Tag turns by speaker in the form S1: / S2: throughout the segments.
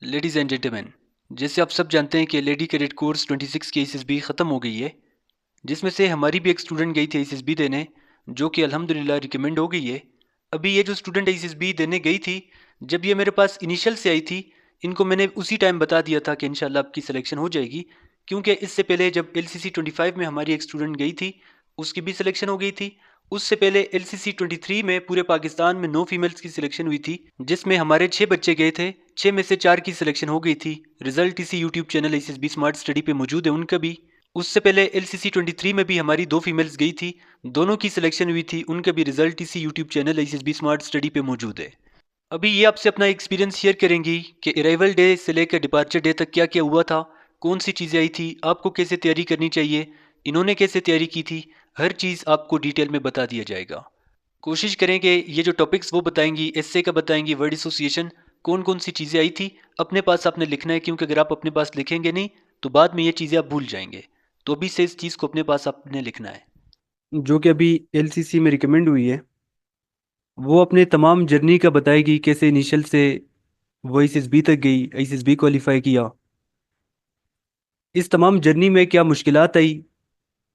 S1: Ladies and gentleman, जैसे आप सब जानते हैं कि लेडी कैडेट कोर्स 26 की एसएसबी ख़त्म हो गई है, जिसमें से हमारी भी एक स्टूडेंट गई थी एसएसबी देने, जो कि अल्हम्दुलिल्लाह रिकमेंड हो गई है। अभी ये जो स्टूडेंट एसएसबी देने गई थी, जब ये मेरे पास इनिशियल से आई थी, इनको मैंने उसी टाइम बता दिया था कि इंशाल्लाह आपकी सिलेक्शन हो जाएगी, क्योंकि इससे पहले जब एलसीसी 25 में हमारी एक स्टूडेंट गई थी, उसकी भी सिलेक्शन हो गई थी। उससे पहले एलसीसी 23 में पूरे पाकिस्तान में 9 फीमेल्स की सिलेक्शन हुई थी, जिसमें हमारे 6 बच्चे गए थे। 6 में से 4 की सिलेक्शन हो गई थी। रिजल्ट इसी YouTube channel SSB smart study पे मौजूद है उनका भी। उससे पहले एलसीसी 23 में भी हमारी 2 फीमेल्स गई थी, दोनों की सिलेक्शन हुई थी, उनका भी रिजल्ट इसी YouTube channel SSB smart study पे मौजूद है। अभी ये आपसे अपना एक्सपीरियंस शेयर करेंगी कि अराइवल डे से लेकर डिपार्चर डे तक क्या क्या हुआ था, कौन सी चीज़ें आई थी, आपको कैसे तैयारी करनी चाहिए, इन्होंने कैसे तैयारी की थी। हर चीज़ आपको डिटेल में बता दिया जाएगा। कोशिश करें कि ये जो टॉपिक्स वो बताएंगी, एस्से का बताएंगी, वर्ड एसोसिएशन, कौन कौन सी चीज़ें आई थी, अपने पास आपने लिखना है, क्योंकि अगर आप अपने पास लिखेंगे नहीं तो बाद में ये चीज़ें आप भूल जाएंगे। तो अभी से इस चीज़ को अपने पास आपने लिखना है।
S2: जो कि अभी एलसीसी में रिकमेंड हुई है। वो अपने तमाम जर्नी का बताएगी, कैसे इनिशियल से वो एसएसबी तक गई, एसएसबी क्वालिफाई किया। इस तमाम जर्नी में क्या मुश्किलात आई,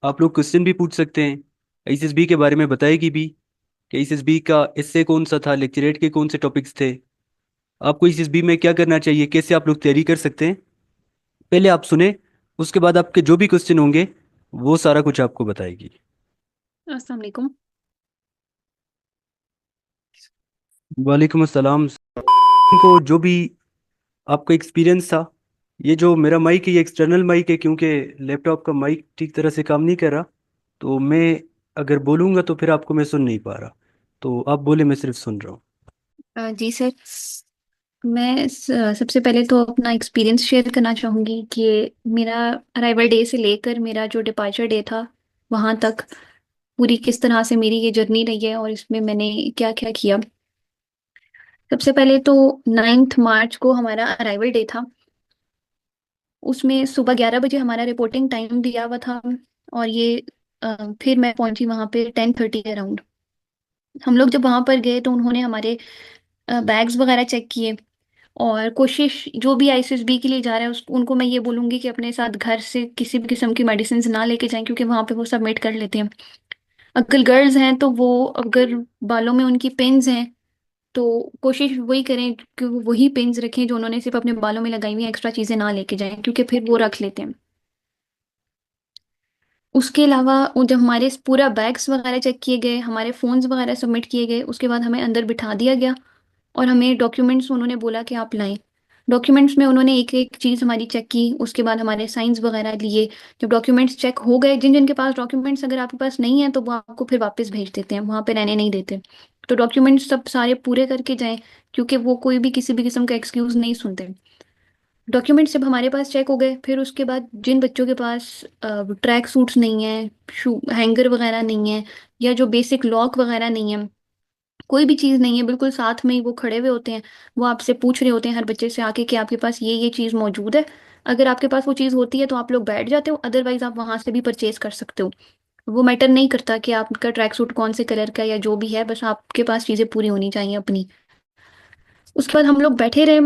S2: आप लोग क्वेश्चन भी पूछ सकते हैं। एसएसबी के बारे में बताएगी भी कि एसएसबी का एस्से कौन सा था, लेक्चरेट के कौन से टॉपिक्स थे, आपको एसएसबी में क्या करना चाहिए, कैसे आप लोग तैयारी कर सकते हैं। पहले आप सुने, उसके बाद आपके जो भी क्वेश्चन होंगे वो सारा कुछ आपको बताएगी।
S3: अस्सलाम वालेकुम।
S2: वालेकुम अस्सलाम। को जो भी आपका एक्सपीरियंस था, ये जो मेरा माइक है ये एक्सटर्नल माइक है, क्योंकि लैपटॉप का माइक ठीक तरह से काम नहीं कर रहा। तो मैं अगर बोलूँगा तो फिर आपको मैं सुन नहीं पा रहा। तो आप बोले, मैं सिर्फ सुन रहा हूँ।
S3: जी सर। सबसे पहले तो अपना एक्सपीरियंस शेयर करना चाहूँगी कि मेरा अराइवल डे से लेकर मेरा जो डिपार्चर डे था वहाँ तक पूरी किस तरह से मेरी ये जर्नी रही है और इसमें मैंने क्या क्या किया। सबसे पहले तो 9 मार्च को हमारा अराइवल डे था। उसमें सुबह 11 बजे हमारा रिपोर्टिंग टाइम दिया हुआ था। और फिर मैं पहुंची वहाँ पे 10:30 अराउंड। हम लोग जब वहाँ पर गए तो उन्होंने हमारे बैग्स वगैरह चेक किए। और कोशिश जो भी आईसीएसबी के लिए जा रहे हैं उनको मैं ये बोलूंगी कि अपने साथ घर से किसी भी किस्म की मेडिसिन ना लेके जाएं, क्योंकि वहां पे वो सबमिट कर लेते हैं। अगर गर्ल्स हैं तो वो, अगर बालों में उनकी पिन्स हैं तो कोशिश वही करें कि वो वही पिन्स रखें जो उन्होंने सिर्फ अपने बालों में लगाई हुई हैं, एक्स्ट्रा चीजें ना लेके जाएं क्योंकि फिर वो रख लेते हैं। उसके अलावा जब हमारे पूरा बैग्स वगैरह चेक किए गए, हमारे फोन्स वगैरह सबमिट किए गए, उसके बाद हमें अंदर बिठा दिया गया और हमें डॉक्यूमेंट्स उन्होंने बोला कि आप लाएं। डॉक्यूमेंट्स में उन्होंने एक एक चीज़ हमारी चेक की, उसके बाद हमारे साइंस वगैरह लिए। जब डॉक्यूमेंट्स चेक हो गए, जिन जिन के पास डॉक्यूमेंट्स अगर आपके पास नहीं है तो वो आपको फिर वापस भेज देते हैं, वहाँ पे रहने नहीं देते। तो डॉक्यूमेंट्स सब सारे पूरे करके जाएं, क्योंकि वो कोई भी किसी भी किस्म का एक्सक्यूज़ नहीं सुनते। डॉक्यूमेंट्स जब हमारे पास चेक हो गए, फिर उसके बाद जिन बच्चों के पास ट्रैक सूट्स नहीं है, शू हैंगर वगैरह नहीं है, या जो बेसिक लॉक वगैरह नहीं है, कोई भी चीज़ नहीं है, बिल्कुल साथ में ही वो खड़े हुए होते हैं। वो आपसे पूछ रहे होते हैं हर बच्चे से आके कि आपके पास ये चीज़ मौजूद है। अगर आपके पास वो चीज़ होती है तो आप लोग बैठ जाते हो, अदरवाइज आप वहां से भी परचेज कर सकते हो। वो मैटर नहीं करता कि आपका ट्रैक सूट कौन से कलर का है या जो भी है, बस आपके पास चीज़ें पूरी होनी चाहिए अपनी। उसके बाद हम लोग बैठे रहे।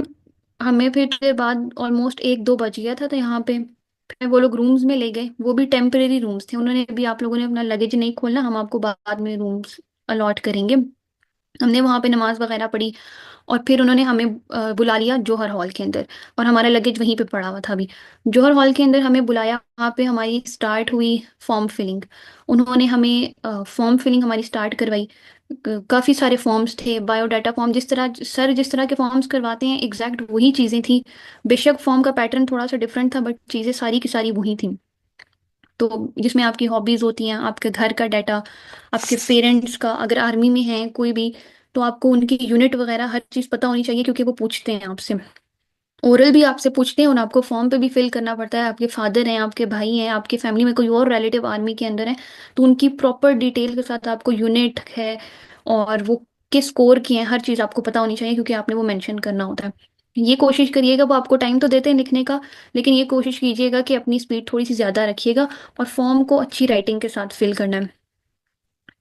S3: हमें फिर उसके बाद ऑलमोस्ट 1-2 बज गया था, तो यहाँ पे फिर वो लोग रूम्स में ले गए। वो भी टेम्परेरी रूम्स थे, उन्होंने भी आप लोगों ने अपना लगेज नहीं खोलना, हम आपको बाद में रूम्स अलॉट करेंगे। हमने वहाँ पे नमाज वगैरह पढ़ी और फिर उन्होंने हमें बुला लिया जौहर हॉल के अंदर। और हमारा लगेज वहीं पे पड़ा हुआ था अभी। जौहर हॉल के अंदर हमें बुलाया, वहाँ पे हमारी स्टार्ट हुई फॉर्म फिलिंग। उन्होंने हमें फॉर्म फिलिंग हमारी स्टार्ट करवाई। काफ़ी सारे फॉर्म्स थे, बायोडाटा फॉर्म, जिस तरह के फॉर्म्स करवाते हैं एग्जैक्ट वही चीज़ें थी। बेशक फॉर्म का पैटर्न थोड़ा सा डिफरेंट था, बट चीज़ें सारी की सारी वही थी। तो जिसमें आपकी हॉबीज होती हैं, आपके घर का डाटा, आपके पेरेंट्स का, अगर आर्मी में हैं कोई भी, तो आपको उनकी यूनिट वगैरह हर चीज़ पता होनी चाहिए, क्योंकि वो पूछते हैं आपसे। ओरल भी आपसे पूछते हैं और आपको फॉर्म पे भी फिल करना पड़ता है। आपके फादर हैं, आपके भाई हैं, आपके फैमिली में कोई और रिलेटिव आर्मी के अंदर है, तो उनकी प्रॉपर डिटेल के साथ आपको यूनिट है और वो किस कोर की है, हर चीज़ आपको पता होनी चाहिए, क्योंकि आपने वो मेंशन करना होता है। ये कोशिश करिएगा, वो आपको टाइम तो देते हैं लिखने का, लेकिन ये कोशिश कीजिएगा कि अपनी स्पीड थोड़ी सी ज़्यादा रखिएगा और फॉर्म को अच्छी राइटिंग के साथ फिल करना है।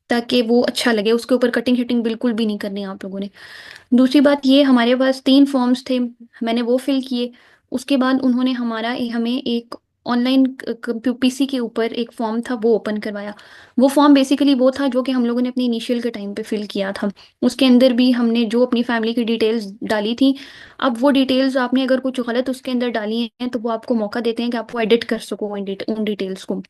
S3: ताकि वो अच्छा लगे। उसके ऊपर कटिंग शटिंग बिल्कुल भी नहीं करनी आप लोगों ने। दूसरी बात ये, हमारे पास 3 फॉर्म्स थे, मैंने वो फिल किए। उसके बाद उन्होंने हमें एक ऑनलाइन पीसी के ऊपर एक फॉर्म था वो ओपन करवाया। वो फॉर्म बेसिकली वो था जो कि हम लोगों ने अपनी इनिशियल के टाइम पे फिल किया था। उसके अंदर भी हमने जो अपनी फैमिली की डिटेल्स डाली थी। अब वो डिटेल्स आपने अगर कुछ गलत उसके अंदर डाली हैं तो वो आपको मौका देते हैं कि आप वो एडिट कर सको उन डिटेल्स को।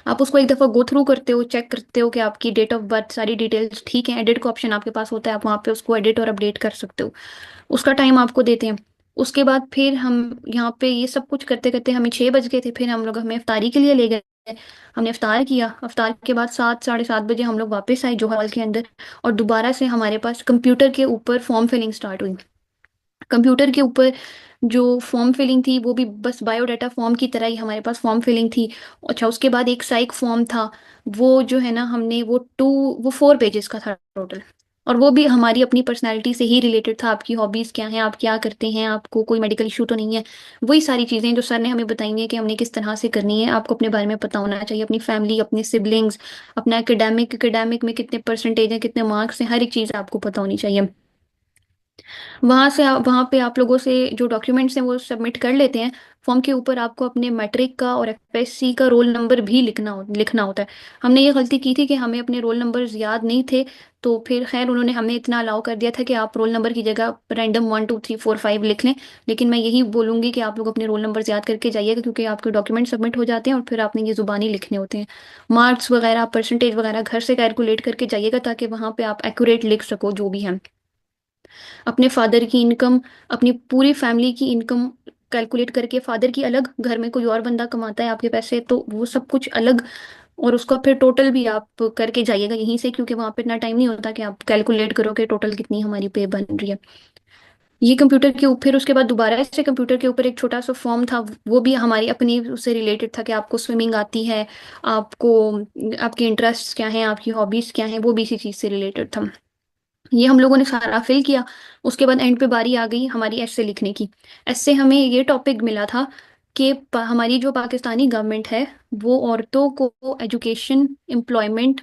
S3: आप उसको एक दफ़ा गो थ्रू करते हो, चेक करते हो कि आपकी डेट ऑफ बर्थ सारी डिटेल्स ठीक है। एडिट का ऑप्शन आपके पास होता है, आप वहाँ पे उसको एडिट और अपडेट कर सकते हो। उसका टाइम आपको देते हैं। उसके बाद फिर हम यहाँ पे ये सब कुछ करते करते हमें 6 बज गए थे। फिर हम लोग हमें इफ्तारी के लिए ले गए। हमने इफ्तार किया। इफ्तार के बाद 7 साढ़े 7 बजे हम लोग वापस आए जोहर हॉल के अंदर। और दोबारा से हमारे पास कंप्यूटर के ऊपर फॉर्म फिलिंग स्टार्ट हुई। कंप्यूटर के ऊपर जो फॉर्म फिलिंग थी वो भी बस बायोडाटा फॉर्म की तरह ही हमारे पास फॉर्म फिलिंग थी। अच्छा, उसके बाद एक साइक फॉर्म था। वो जो है ना, हमने वो 4 पेजेस का था टोटल। और वो भी हमारी अपनी पर्सनैलिटी से ही रिलेटेड था। आपकी हॉबीज क्या हैं, आप क्या करते हैं, आपको कोई मेडिकल इशू तो नहीं है। वही सारी चीज़ें जो सर ने हमें बताई हैं कि हमने किस तरह से करनी है। आपको अपने बारे में पता होना चाहिए, अपनी फैमिली, अपने सिबलिंग्स, अपना एकेडमिक में कितने परसेंटेज हैं, कितने मार्क्स हैं, हर एक चीज़ आपको पता होनी चाहिए। वहां पे आप लोगों से जो डॉक्यूमेंट्स हैं वो सबमिट कर लेते हैं। फॉर्म के ऊपर आपको अपने मैट्रिक का और एफएससी का रोल नंबर भी लिखना होता है। हमने ये गलती की थी कि हमें अपने रोल नंबर्स याद नहीं थे। तो फिर खैर उन्होंने हमें इतना अलाउ कर दिया था कि आप रोल नंबर की जगह रैंडम 1 2 3 4 5 लिख लें। लेकिन मैं यही बोलूंगी कि आप लोग अपने रोल नंबर्स याद करके जाइएगा, क्योंकि आपके डॉक्यूमेंट सबमिट हो जाते हैं और फिर आपने ये जुबानी लिखने होते हैं। मार्क्स वगैरह, परसेंटेज वगैरह घर से कैलकुलेट करके जाइएगा, ताकि वहां पे आप एक्यूरेट लिख सको जो भी है। अपने फादर की इनकम, अपनी पूरी फैमिली की इनकम कैलकुलेट करके, फादर की अलग, घर में कोई और बंदा कमाता है आपके पैसे तो वो सब कुछ अलग। और उसका फिर टोटल भी आप करके जाइएगा यहीं से, क्योंकि वहां पे इतना टाइम नहीं होता कि आप कैलकुलेट करो कि टोटल कितनी हमारी पे बन रही है। ये कंप्यूटर के ऊपर, फिर उसके बाद दोबारा से कंप्यूटर के ऊपर एक छोटा सा फॉर्म था। वो भी हमारी अपनी उससे रिलेटेड था कि आपको स्विमिंग आती है, आपको, आपके इंटरेस्ट क्या हैं, आपकी हॉबीज क्या हैं, वो भी इसी चीज से रिलेटेड था। ये हम लोगों ने सारा फिल किया। उसके बाद एंड पे बारी आ गई हमारी एस्से लिखने की। एस्से हमें ये टॉपिक मिला था कि हमारी जो पाकिस्तानी गवर्नमेंट है वो औरतों को एजुकेशन, एम्प्लॉयमेंट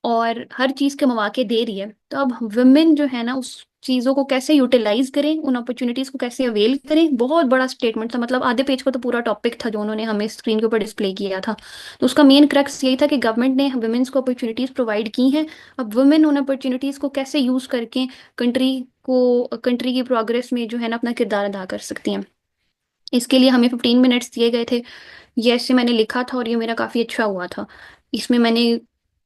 S3: और हर चीज़ के मौके दे रही है। तो अब वुमेन जो है ना, उस चीज़ों को कैसे यूटिलाइज करें, उन अपॉर्चुनिटीज़ को कैसे अवेल करें। बहुत बड़ा स्टेटमेंट था, मतलब आधे पेज का तो पूरा टॉपिक था जो उन्होंने हमें स्क्रीन के ऊपर डिस्प्ले किया था। तो उसका मेन क्रक्स यही था कि गवर्नमेंट ने वुमेन्स को अपॉर्चुनिटीज़ प्रोवाइड की हैं। अब वुमेन उन अपॉर्चुनिटीज़ को कैसे यूज़ करके कंट्री की प्रोग्रेस में जो है ना अपना किरदार अदा कर सकती हैं। इसके लिए हमें 15 मिनट्स दिए गए थे। ये ऐसे मैंने लिखा था और ये मेरा काफ़ी अच्छा हुआ था। इसमें मैंने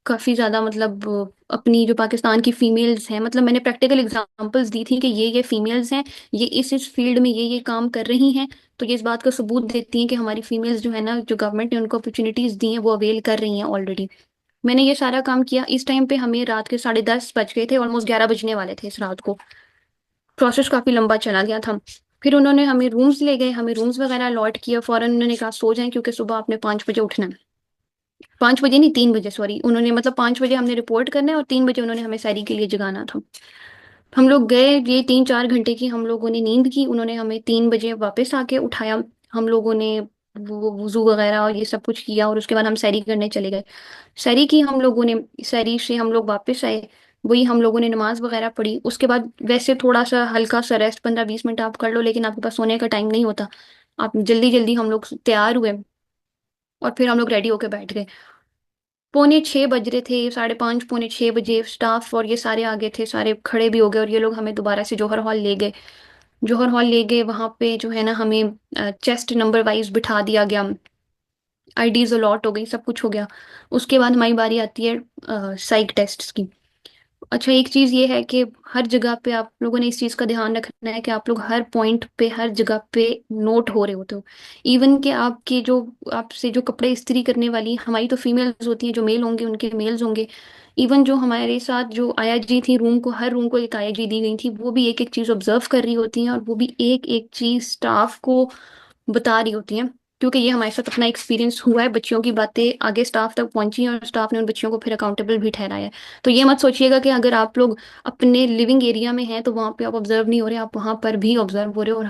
S3: काफ़ी ज़्यादा, मतलब अपनी जो पाकिस्तान की फ़ीमेल्स हैं, मतलब मैंने प्रैक्टिकल एग्जांपल्स दी थी कि ये फ़ीमेल्स हैं, ये इस फील्ड में ये काम कर रही हैं। तो ये इस बात का सबूत देती हैं कि हमारी फ़ीमेल्स जो है ना, जो गवर्नमेंट ने उनको अपॉर्चुनिटीज़ दी हैं वो अवेल कर रही हैं ऑलरेडी। मैंने ये सारा काम किया। इस टाइम पे हमें रात के 10:30 बज गए थे, ऑलमोस्ट 11 बजने वाले थे इस रात को। प्रोसेस काफ़ी लंबा चला गया था। फिर उन्होंने हमें रूम्स ले गए, हमें रूम्स वगैरह अलॉट किया। फौरन उन्होंने कहा सो जाएं, क्योंकि सुबह आपने 5 बजे उठना है। 5 बजे नहीं, 3 बजे, सॉरी। उन्होंने मतलब 5 बजे हमने रिपोर्ट करना है और 3 बजे उन्होंने हमें सैरी के लिए जगाना था। हम लोग गए, ये 3 4 घंटे की हम लोगों ने नींद की। उन्होंने हमें 3 बजे वापस आके उठाया। हम लोगों ने वो वजू वगैरह और ये सब कुछ किया और उसके बाद हम सैरी करने चले गए। सैरी की हम लोगों ने। सैरी से हम लोग वापस आए। वही हम लोगों ने नमाज वगैरह पढ़ी। उसके बाद वैसे थोड़ा सा हल्का सा रेस्ट 15 20 मिनट आप कर लो, लेकिन आपके पास सोने का टाइम नहीं होता। आप जल्दी जल्दी हम लोग तैयार हुए और फिर हम लोग रेडी होके बैठ गए। पौने 6 बज रहे थे, 5:30 पौने 6 बजे। स्टाफ और ये सारे आगे थे, सारे खड़े भी हो गए और ये लोग हमें दोबारा से जौहर हॉल ले गए। जौहर हॉल ले गए, वहां पे जो है ना हमें चेस्ट नंबर वाइज बिठा दिया गया। आईडीज अलॉट हो गई, सब कुछ हो गया। उसके बाद हमारी बारी आती है साइक टेस्ट की। अच्छा, एक चीज ये है कि हर जगह पे आप लोगों ने इस चीज का ध्यान रखना है कि आप लोग हर पॉइंट पे, हर जगह पे नोट हो रहे होते हो। इवन कि आपके जो, आपसे जो कपड़े इस्त्री करने वाली हमारी तो फीमेल्स होती हैं, जो मेल होंगे उनके मेल्स होंगे। इवन जो हमारे साथ जो आईजी थी, रूम को, हर रूम को एक आईजी दी गई थी, वो भी एक एक चीज ऑब्जर्व कर रही होती हैं और वो भी एक एक चीज स्टाफ को बता रही होती हैं। क्योंकि ये हमारे साथ अपना एक्सपीरियंस हुआ है, बच्चियों की बातें आगे स्टाफ तक पहुंची हैं और स्टाफ ने उन बच्चियों को फिर अकाउंटेबल भी ठहराया है। तो ये मत सोचिएगा कि अगर आप लोग अपने लिविंग एरिया में हैं तो वहां पे आप ऑब्जर्व नहीं हो रहे, आप वहां पर भी ऑब्जर्व हो रहे हो और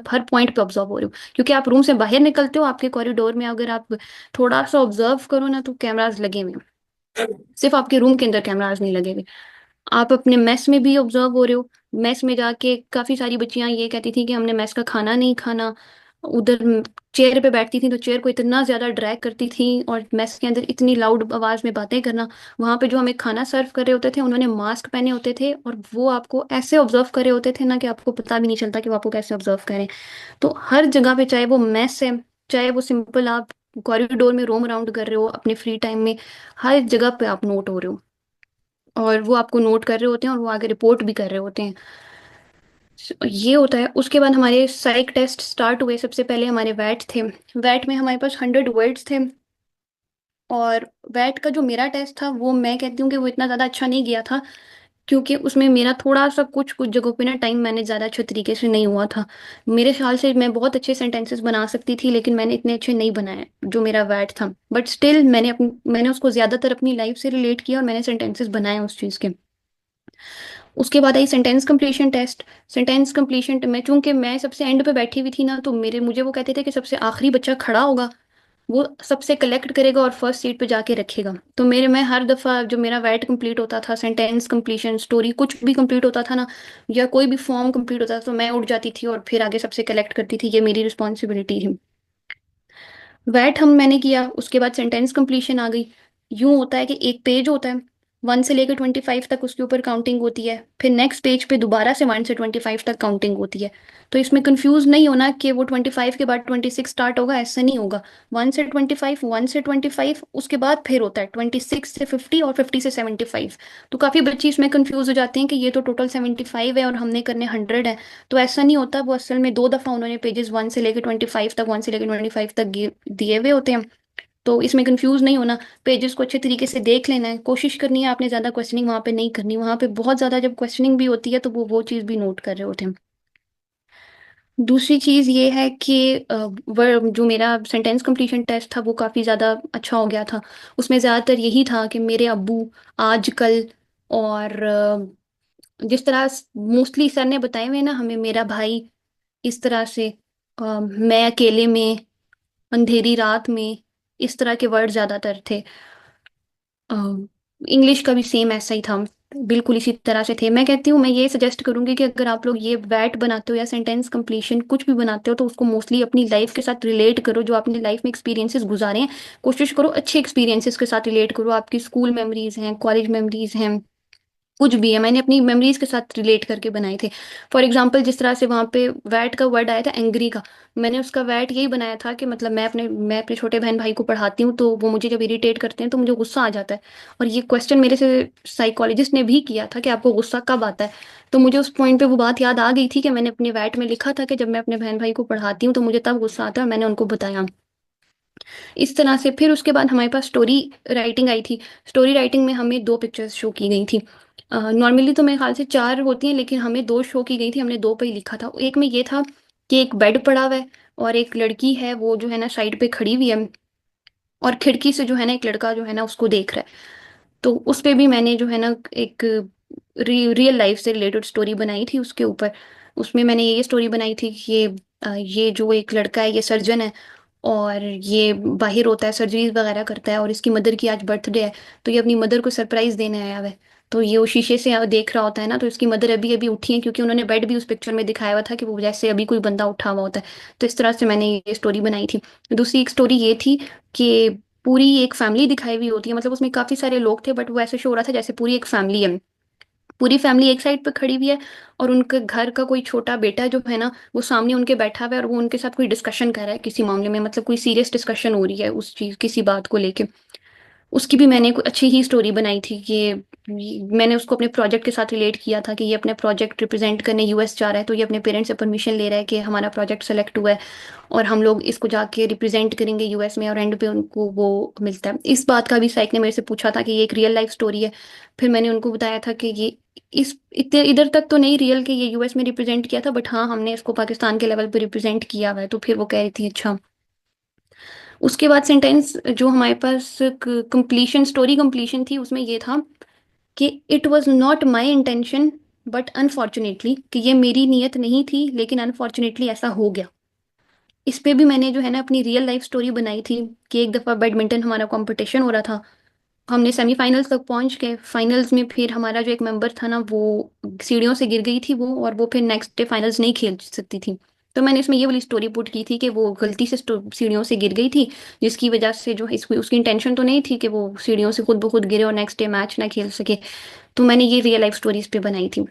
S3: हर पॉइंट पे ऑब्जर्व हो रहे हो। क्योंकि आप रूम से बाहर निकलते हो, आपके कॉरिडोर में अगर आप थोड़ा सा ऑब्जर्व करो ना तो कैमराज लगे हुए हैं। सिर्फ आपके रूम के अंदर कैमराज नहीं लगेंगे, आप अपने मेस में भी ऑब्जर्व हो रहे हो। मेस में जाके काफी सारी बच्चियां ये कहती थी कि हमने मेस का खाना नहीं खाना। उधर चेयर पे बैठती थी तो चेयर को इतना ज्यादा ड्रैग करती थी, और मेस के अंदर इतनी लाउड आवाज में बातें करना। वहां पे जो हमें खाना सर्व कर रहे होते थे उन्होंने मास्क पहने होते थे, और वो आपको ऐसे ऑब्जर्व कर रहे होते थे ना कि आपको पता भी नहीं चलता कि वो आपको कैसे ऑब्जर्व करें। तो हर जगह पे, चाहे वो मेस है, चाहे वो सिंपल आप कॉरिडोर में रोम अराउंड कर रहे हो अपने फ्री टाइम में, हर जगह पे आप नोट हो रहे हो, और वो आपको नोट कर रहे होते हैं और वो आगे रिपोर्ट भी कर रहे होते हैं। ये होता है। उसके बाद हमारे साइक टेस्ट स्टार्ट हुए। सबसे पहले हमारे वैट थे। वैट में हमारे पास 100 वर्ड्स थे, और वैट का जो मेरा टेस्ट था वो मैं कहती हूँ कि वो इतना ज़्यादा अच्छा नहीं गया था, क्योंकि उसमें मेरा थोड़ा सा कुछ कुछ जगहों पे ना टाइम मैनेज ज़्यादा अच्छे तरीके से नहीं हुआ था। मेरे ख्याल से मैं बहुत अच्छे सेंटेंसेस बना सकती थी, लेकिन मैंने इतने अच्छे नहीं बनाए जो मेरा वैट था। बट स्टिल मैंने उसको ज़्यादातर अपनी लाइफ से रिलेट किया, और मैंने सेंटेंसेस बनाए उस चीज़ के। उसके बाद आई sentence completion test. Sentence completion में चूंकि मैं सबसे एंड पे बैठी हुई थी ना, तो मुझे वो कहते थे कि सबसे आखिरी बच्चा खड़ा होगा, वो सबसे कलेक्ट करेगा और फर्स्ट सीट पे जाके रखेगा। तो मैं हर दफा जो मेरा वैट कंप्लीट होता था, सेंटेंस कंप्लीशन, स्टोरी कुछ भी कंप्लीट होता था ना, या कोई भी फॉर्म कंप्लीट होता था, तो मैं उठ जाती थी और फिर आगे सबसे कलेक्ट करती थी। ये मेरी रिस्पॉन्सिबिलिटी थी। वैट मैंने किया। उसके बाद सेंटेंस कंप्लीशन आ गई। यूं होता है कि एक पेज होता है, 1 से लेकर 25 तक उसके ऊपर काउंटिंग होती है, फिर नेक्स्ट पेज पे दोबारा से 1 से 25 तक काउंटिंग होती है। तो इसमें कंफ्यूज नहीं होना कि वो 25 के बाद 26 स्टार्ट होगा, ऐसा नहीं होगा। 1 से 25, 1 से 25, उसके बाद फिर होता है 26 से 50 और 50 से 75। तो काफी बच्चे इसमें कंफ्यूज हो जाते हैं कि ये तो टोटल 75 है और हमने करने 100 है। तो ऐसा नहीं होता। वो असल में दो दफा उन्होंने पेजेस 1 से लेकर 25 तक, 1 से लेकर 25 तक दिए हुए होते हैं। तो इसमें कंफ्यूज नहीं होना। पेजेस को अच्छे तरीके से देख लेना है, कोशिश करनी है आपने ज्यादा क्वेश्चनिंग वहां पे नहीं करनी। वहां पे बहुत ज्यादा जब क्वेश्चनिंग भी होती है तो वो चीज भी नोट कर रहे होते हैं। दूसरी चीज ये है कि जो मेरा सेंटेंस कंप्लीशन टेस्ट था वो काफी ज्यादा अच्छा हो गया था। उसमें ज्यादातर यही था कि मेरे अब्बू, आजकल, और जिस तरह मोस्टली सर ने बताए हुए ना हमें, मेरा भाई, इस तरह से मैं अकेले में, अंधेरी रात में, इस तरह के वर्ड ज्यादातर थे। इंग्लिश का भी सेम ऐसा ही था, बिल्कुल इसी तरह से थे। मैं कहती हूँ, मैं ये सजेस्ट करूंगी कि अगर आप लोग ये वैट बनाते हो या सेंटेंस कंप्लीशन कुछ भी बनाते हो, तो उसको मोस्टली अपनी लाइफ के साथ रिलेट करो, जो आपने लाइफ में एक्सपीरियंसेस गुजारे हैं। कोशिश करो अच्छे एक्सपीरियंसेस के साथ रिलेट करो। आपकी स्कूल मेमोरीज हैं, कॉलेज मेमोरीज हैं, कुछ भी है, मैंने अपनी मेमोरीज के साथ रिलेट करके बनाए थे। फॉर एग्जाम्पल, जिस तरह से वहां पे वैट का वर्ड आया था एंग्री का, मैंने उसका वैट यही बनाया था कि मतलब मैं अपने छोटे बहन भाई को पढ़ाती हूँ, तो वो मुझे जब इरिटेट करते हैं तो मुझे गुस्सा आ जाता है। और ये क्वेश्चन मेरे से साइकोलॉजिस्ट ने भी किया था कि आपको गुस्सा कब आता है। तो मुझे उस पॉइंट पे वो बात याद आ गई थी कि मैंने अपने वैट में लिखा था कि जब मैं अपने बहन भाई को पढ़ाती हूँ तो मुझे तब गुस्सा आता है, और मैंने उनको बताया। इस तरह से फिर उसके बाद हमारे पास स्टोरी राइटिंग आई थी। स्टोरी राइटिंग में हमें दो पिक्चर्स शो की गई थी। नॉर्मली तो मेरे ख्याल से चार होती हैं, लेकिन हमें दो शो की गई थी, हमने दो पे ही लिखा था। एक में ये था कि एक बेड पड़ा हुआ है, और एक लड़की है वो जो है ना साइड पे खड़ी हुई है, और खिड़की से जो है ना एक लड़का जो है ना उसको देख रहा है। तो उस पे भी मैंने जो है ना एक रियल लाइफ से रिलेटेड स्टोरी बनाई थी उसके ऊपर। उसमें मैंने ये स्टोरी बनाई थी कि ये जो एक लड़का है ये सर्जन है, और ये बाहर होता है, सर्जरीज वगैरह करता है, और इसकी मदर की आज बर्थडे है, तो ये अपनी मदर को सरप्राइज देने आया हुआ है। तो ये वो शीशे से देख रहा होता है ना, तो इसकी मदर अभी अभी उठी है, क्योंकि उन्होंने बेड भी उस पिक्चर में दिखाया हुआ था कि वो जैसे अभी कोई बंदा उठा हुआ होता है। तो इस तरह से मैंने ये स्टोरी बनाई थी। दूसरी एक स्टोरी ये थी कि पूरी एक फैमिली दिखाई हुई होती है, मतलब उसमें काफी सारे लोग थे, बट वो ऐसे शो हो रहा था जैसे पूरी एक फैमिली है। पूरी फैमिली एक साइड पे खड़ी हुई है, और उनके घर का कोई छोटा बेटा जो है ना वो सामने उनके बैठा हुआ है, और वो उनके साथ कोई डिस्कशन कर रहा है किसी मामले में, मतलब कोई सीरियस डिस्कशन हो रही है उस चीज, किसी बात को लेके। उसकी भी मैंने कोई अच्छी ही स्टोरी बनाई थी कि मैंने उसको अपने प्रोजेक्ट के साथ रिलेट किया था कि ये अपने प्रोजेक्ट रिप्रेजेंट करने यूएस जा रहा है, तो ये अपने पेरेंट्स से परमिशन ले रहा है कि हमारा प्रोजेक्ट सेलेक्ट हुआ है, और हम लोग इसको जाके रिप्रेजेंट करेंगे यूएस में, और एंड पे उनको वो मिलता है। इस बात का भी साइक ने मेरे से पूछा था कि ये एक रियल लाइफ स्टोरी है। फिर मैंने उनको बताया था कि ये इस इतने इधर तक तो नहीं रियल कि ये यूएस में रिप्रेजेंट किया था, बट हाँ हमने इसको पाकिस्तान के लेवल पे रिप्रेजेंट किया हुआ है। तो फिर वो कह रही थी अच्छा। उसके बाद सेंटेंस जो हमारे पास कंप्लीशन, स्टोरी कंप्लीशन थी, उसमें ये था कि it was not my intention but unfortunately, कि ये मेरी नीयत नहीं थी लेकिन अनफॉर्चुनेटली ऐसा हो गया। इस पे भी मैंने जो है ना अपनी रियल लाइफ स्टोरी बनाई थी कि एक दफ़ा बैडमिंटन हमारा कंपटीशन हो रहा था, हमने सेमीफाइनल्स तक पहुंच गए। फाइनल्स में फिर हमारा जो एक मेंबर था ना, वो सीढ़ियों से गिर गई थी वो, और वो फिर नेक्स्ट डे फाइनल्स नहीं खेल सकती थी। तो मैंने इसमें ये वाली स्टोरी पुट की थी कि वो गलती से सीढ़ियों से गिर गई थी, जिसकी वजह से जो है उसकी इंटेंशन तो नहीं थी कि वो सीढ़ियों से खुद ब खुद गिरे और नेक्स्ट डे मैच ना खेल सके। तो मैंने ये रियल लाइफ स्टोरीज पे बनाई थी।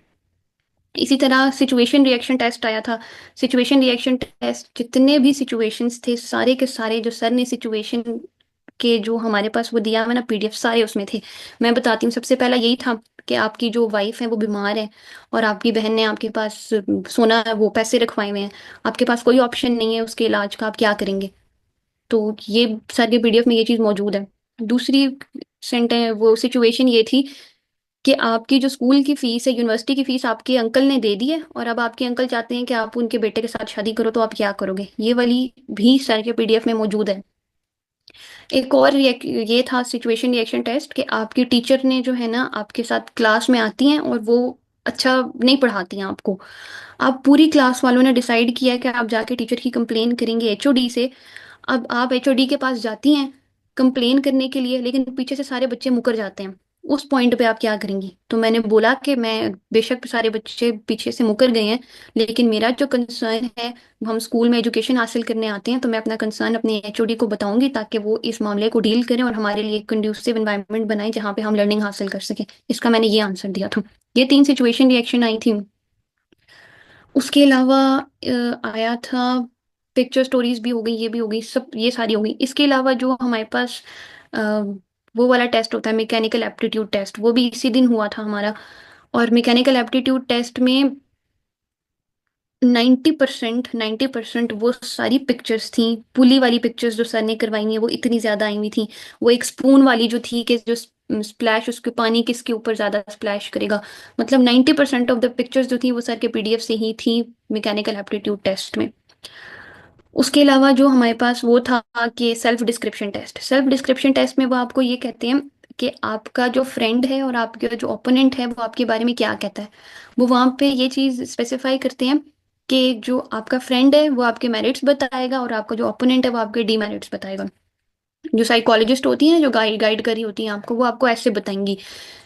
S3: इसी तरह सिचुएशन रिएक्शन टेस्ट आया था। सिचुएशन रिएक्शन टेस्ट, जितने भी सिचुएशंस थे सारे के सारे जो सर ने सिचुएशन के जो हमारे पास वो दिया हुआ ना पीडीएफ, सारे उसमें थे। मैं बताती हूँ। सबसे पहला यही था कि आपकी जो वाइफ है वो बीमार है, और आपकी बहन ने आपके पास सोना वो पैसे रखवाए हुए हैं, आपके पास कोई ऑप्शन नहीं है उसके इलाज का, आप क्या करेंगे? तो ये सर के पीडीएफ में ये चीज मौजूद है। दूसरी सेंटेंस वो सिचुएशन ये थी कि आपकी जो स्कूल की फीस है, यूनिवर्सिटी की फीस आपके अंकल ने दे दी है, और अब आपके अंकल चाहते हैं कि आप उनके बेटे के साथ शादी करो, तो आप क्या करोगे? ये वाली भी सर के पीडीएफ में मौजूद है। एक और ये था सिचुएशन रिएक्शन टेस्ट कि आपकी टीचर ने जो है ना आपके साथ क्लास में आती हैं और वो अच्छा नहीं पढ़ाती हैं आपको। आप पूरी क्लास वालों ने डिसाइड किया है कि आप जाके टीचर की कंप्लेन करेंगे एचओडी से। अब आप एचओडी के पास जाती हैं कंप्लेन करने के लिए, लेकिन पीछे से सारे बच्चे मुकर जाते हैं। उस पॉइंट पे आप क्या करेंगी? तो मैंने बोला कि मैं बेशक सारे बच्चे पीछे से मुकर गए हैं, लेकिन मेरा जो कंसर्न है, हम स्कूल में एजुकेशन हासिल करने आते हैं, तो मैं अपना कंसर्न अपने एचओडी को बताऊंगी ताकि वो इस मामले को डील करें और हमारे लिए एक कंड्यूसिव एनवायरनमेंट बनाए जहाँ पे हम लर्निंग हासिल कर सकें। इसका मैंने ये आंसर दिया था। ये 3 सिचुएशन रिएक्शन आई थी। उसके अलावा आया था पिक्चर स्टोरीज भी हो गई, ये भी हो गई, सब ये सारी हो गई। इसके अलावा जो हमारे पास अ, वो वाला टेस्ट होता है मैकेनिकल एप्टीट्यूड टेस्ट, वो भी इसी दिन हुआ था हमारा। और मैकेनिकल एप्टीट्यूड टेस्ट में 90% वो सारी पिक्चर्स थी। पुली वाली पिक्चर्स जो सर ने करवाई हैं वो इतनी ज्यादा आई हुई थी। वो एक स्पून वाली जो थी कि जो स्प्लैश, उसके पानी किसके ऊपर ज्यादा स्प्लैश करेगा। मतलब 90% ऑफ द पिक्चर्स जो थी वो सर के पीडीएफ से ही थी मैकेनिकल एप्टीट्यूड टेस्ट में। उसके अलावा जो हमारे पास वो था कि self description test. Self description test में वो आपको ये कहते हैं कि आपका जो फ्रेंड है और आपका जो ओपोनेंट है वो आपके बारे में क्या कहता है। वो वहां पे ये चीज स्पेसिफाई करते हैं कि जो आपका फ्रेंड है वो आपके मेरिट्स बताएगा और आपका जो ओपोनेंट है वो आपके डीमेरिट्स बताएगा। जो साइकोलॉजिस्ट होती है जो गाइड गाइड करी होती है आपको, वो आपको ऐसे बताएंगी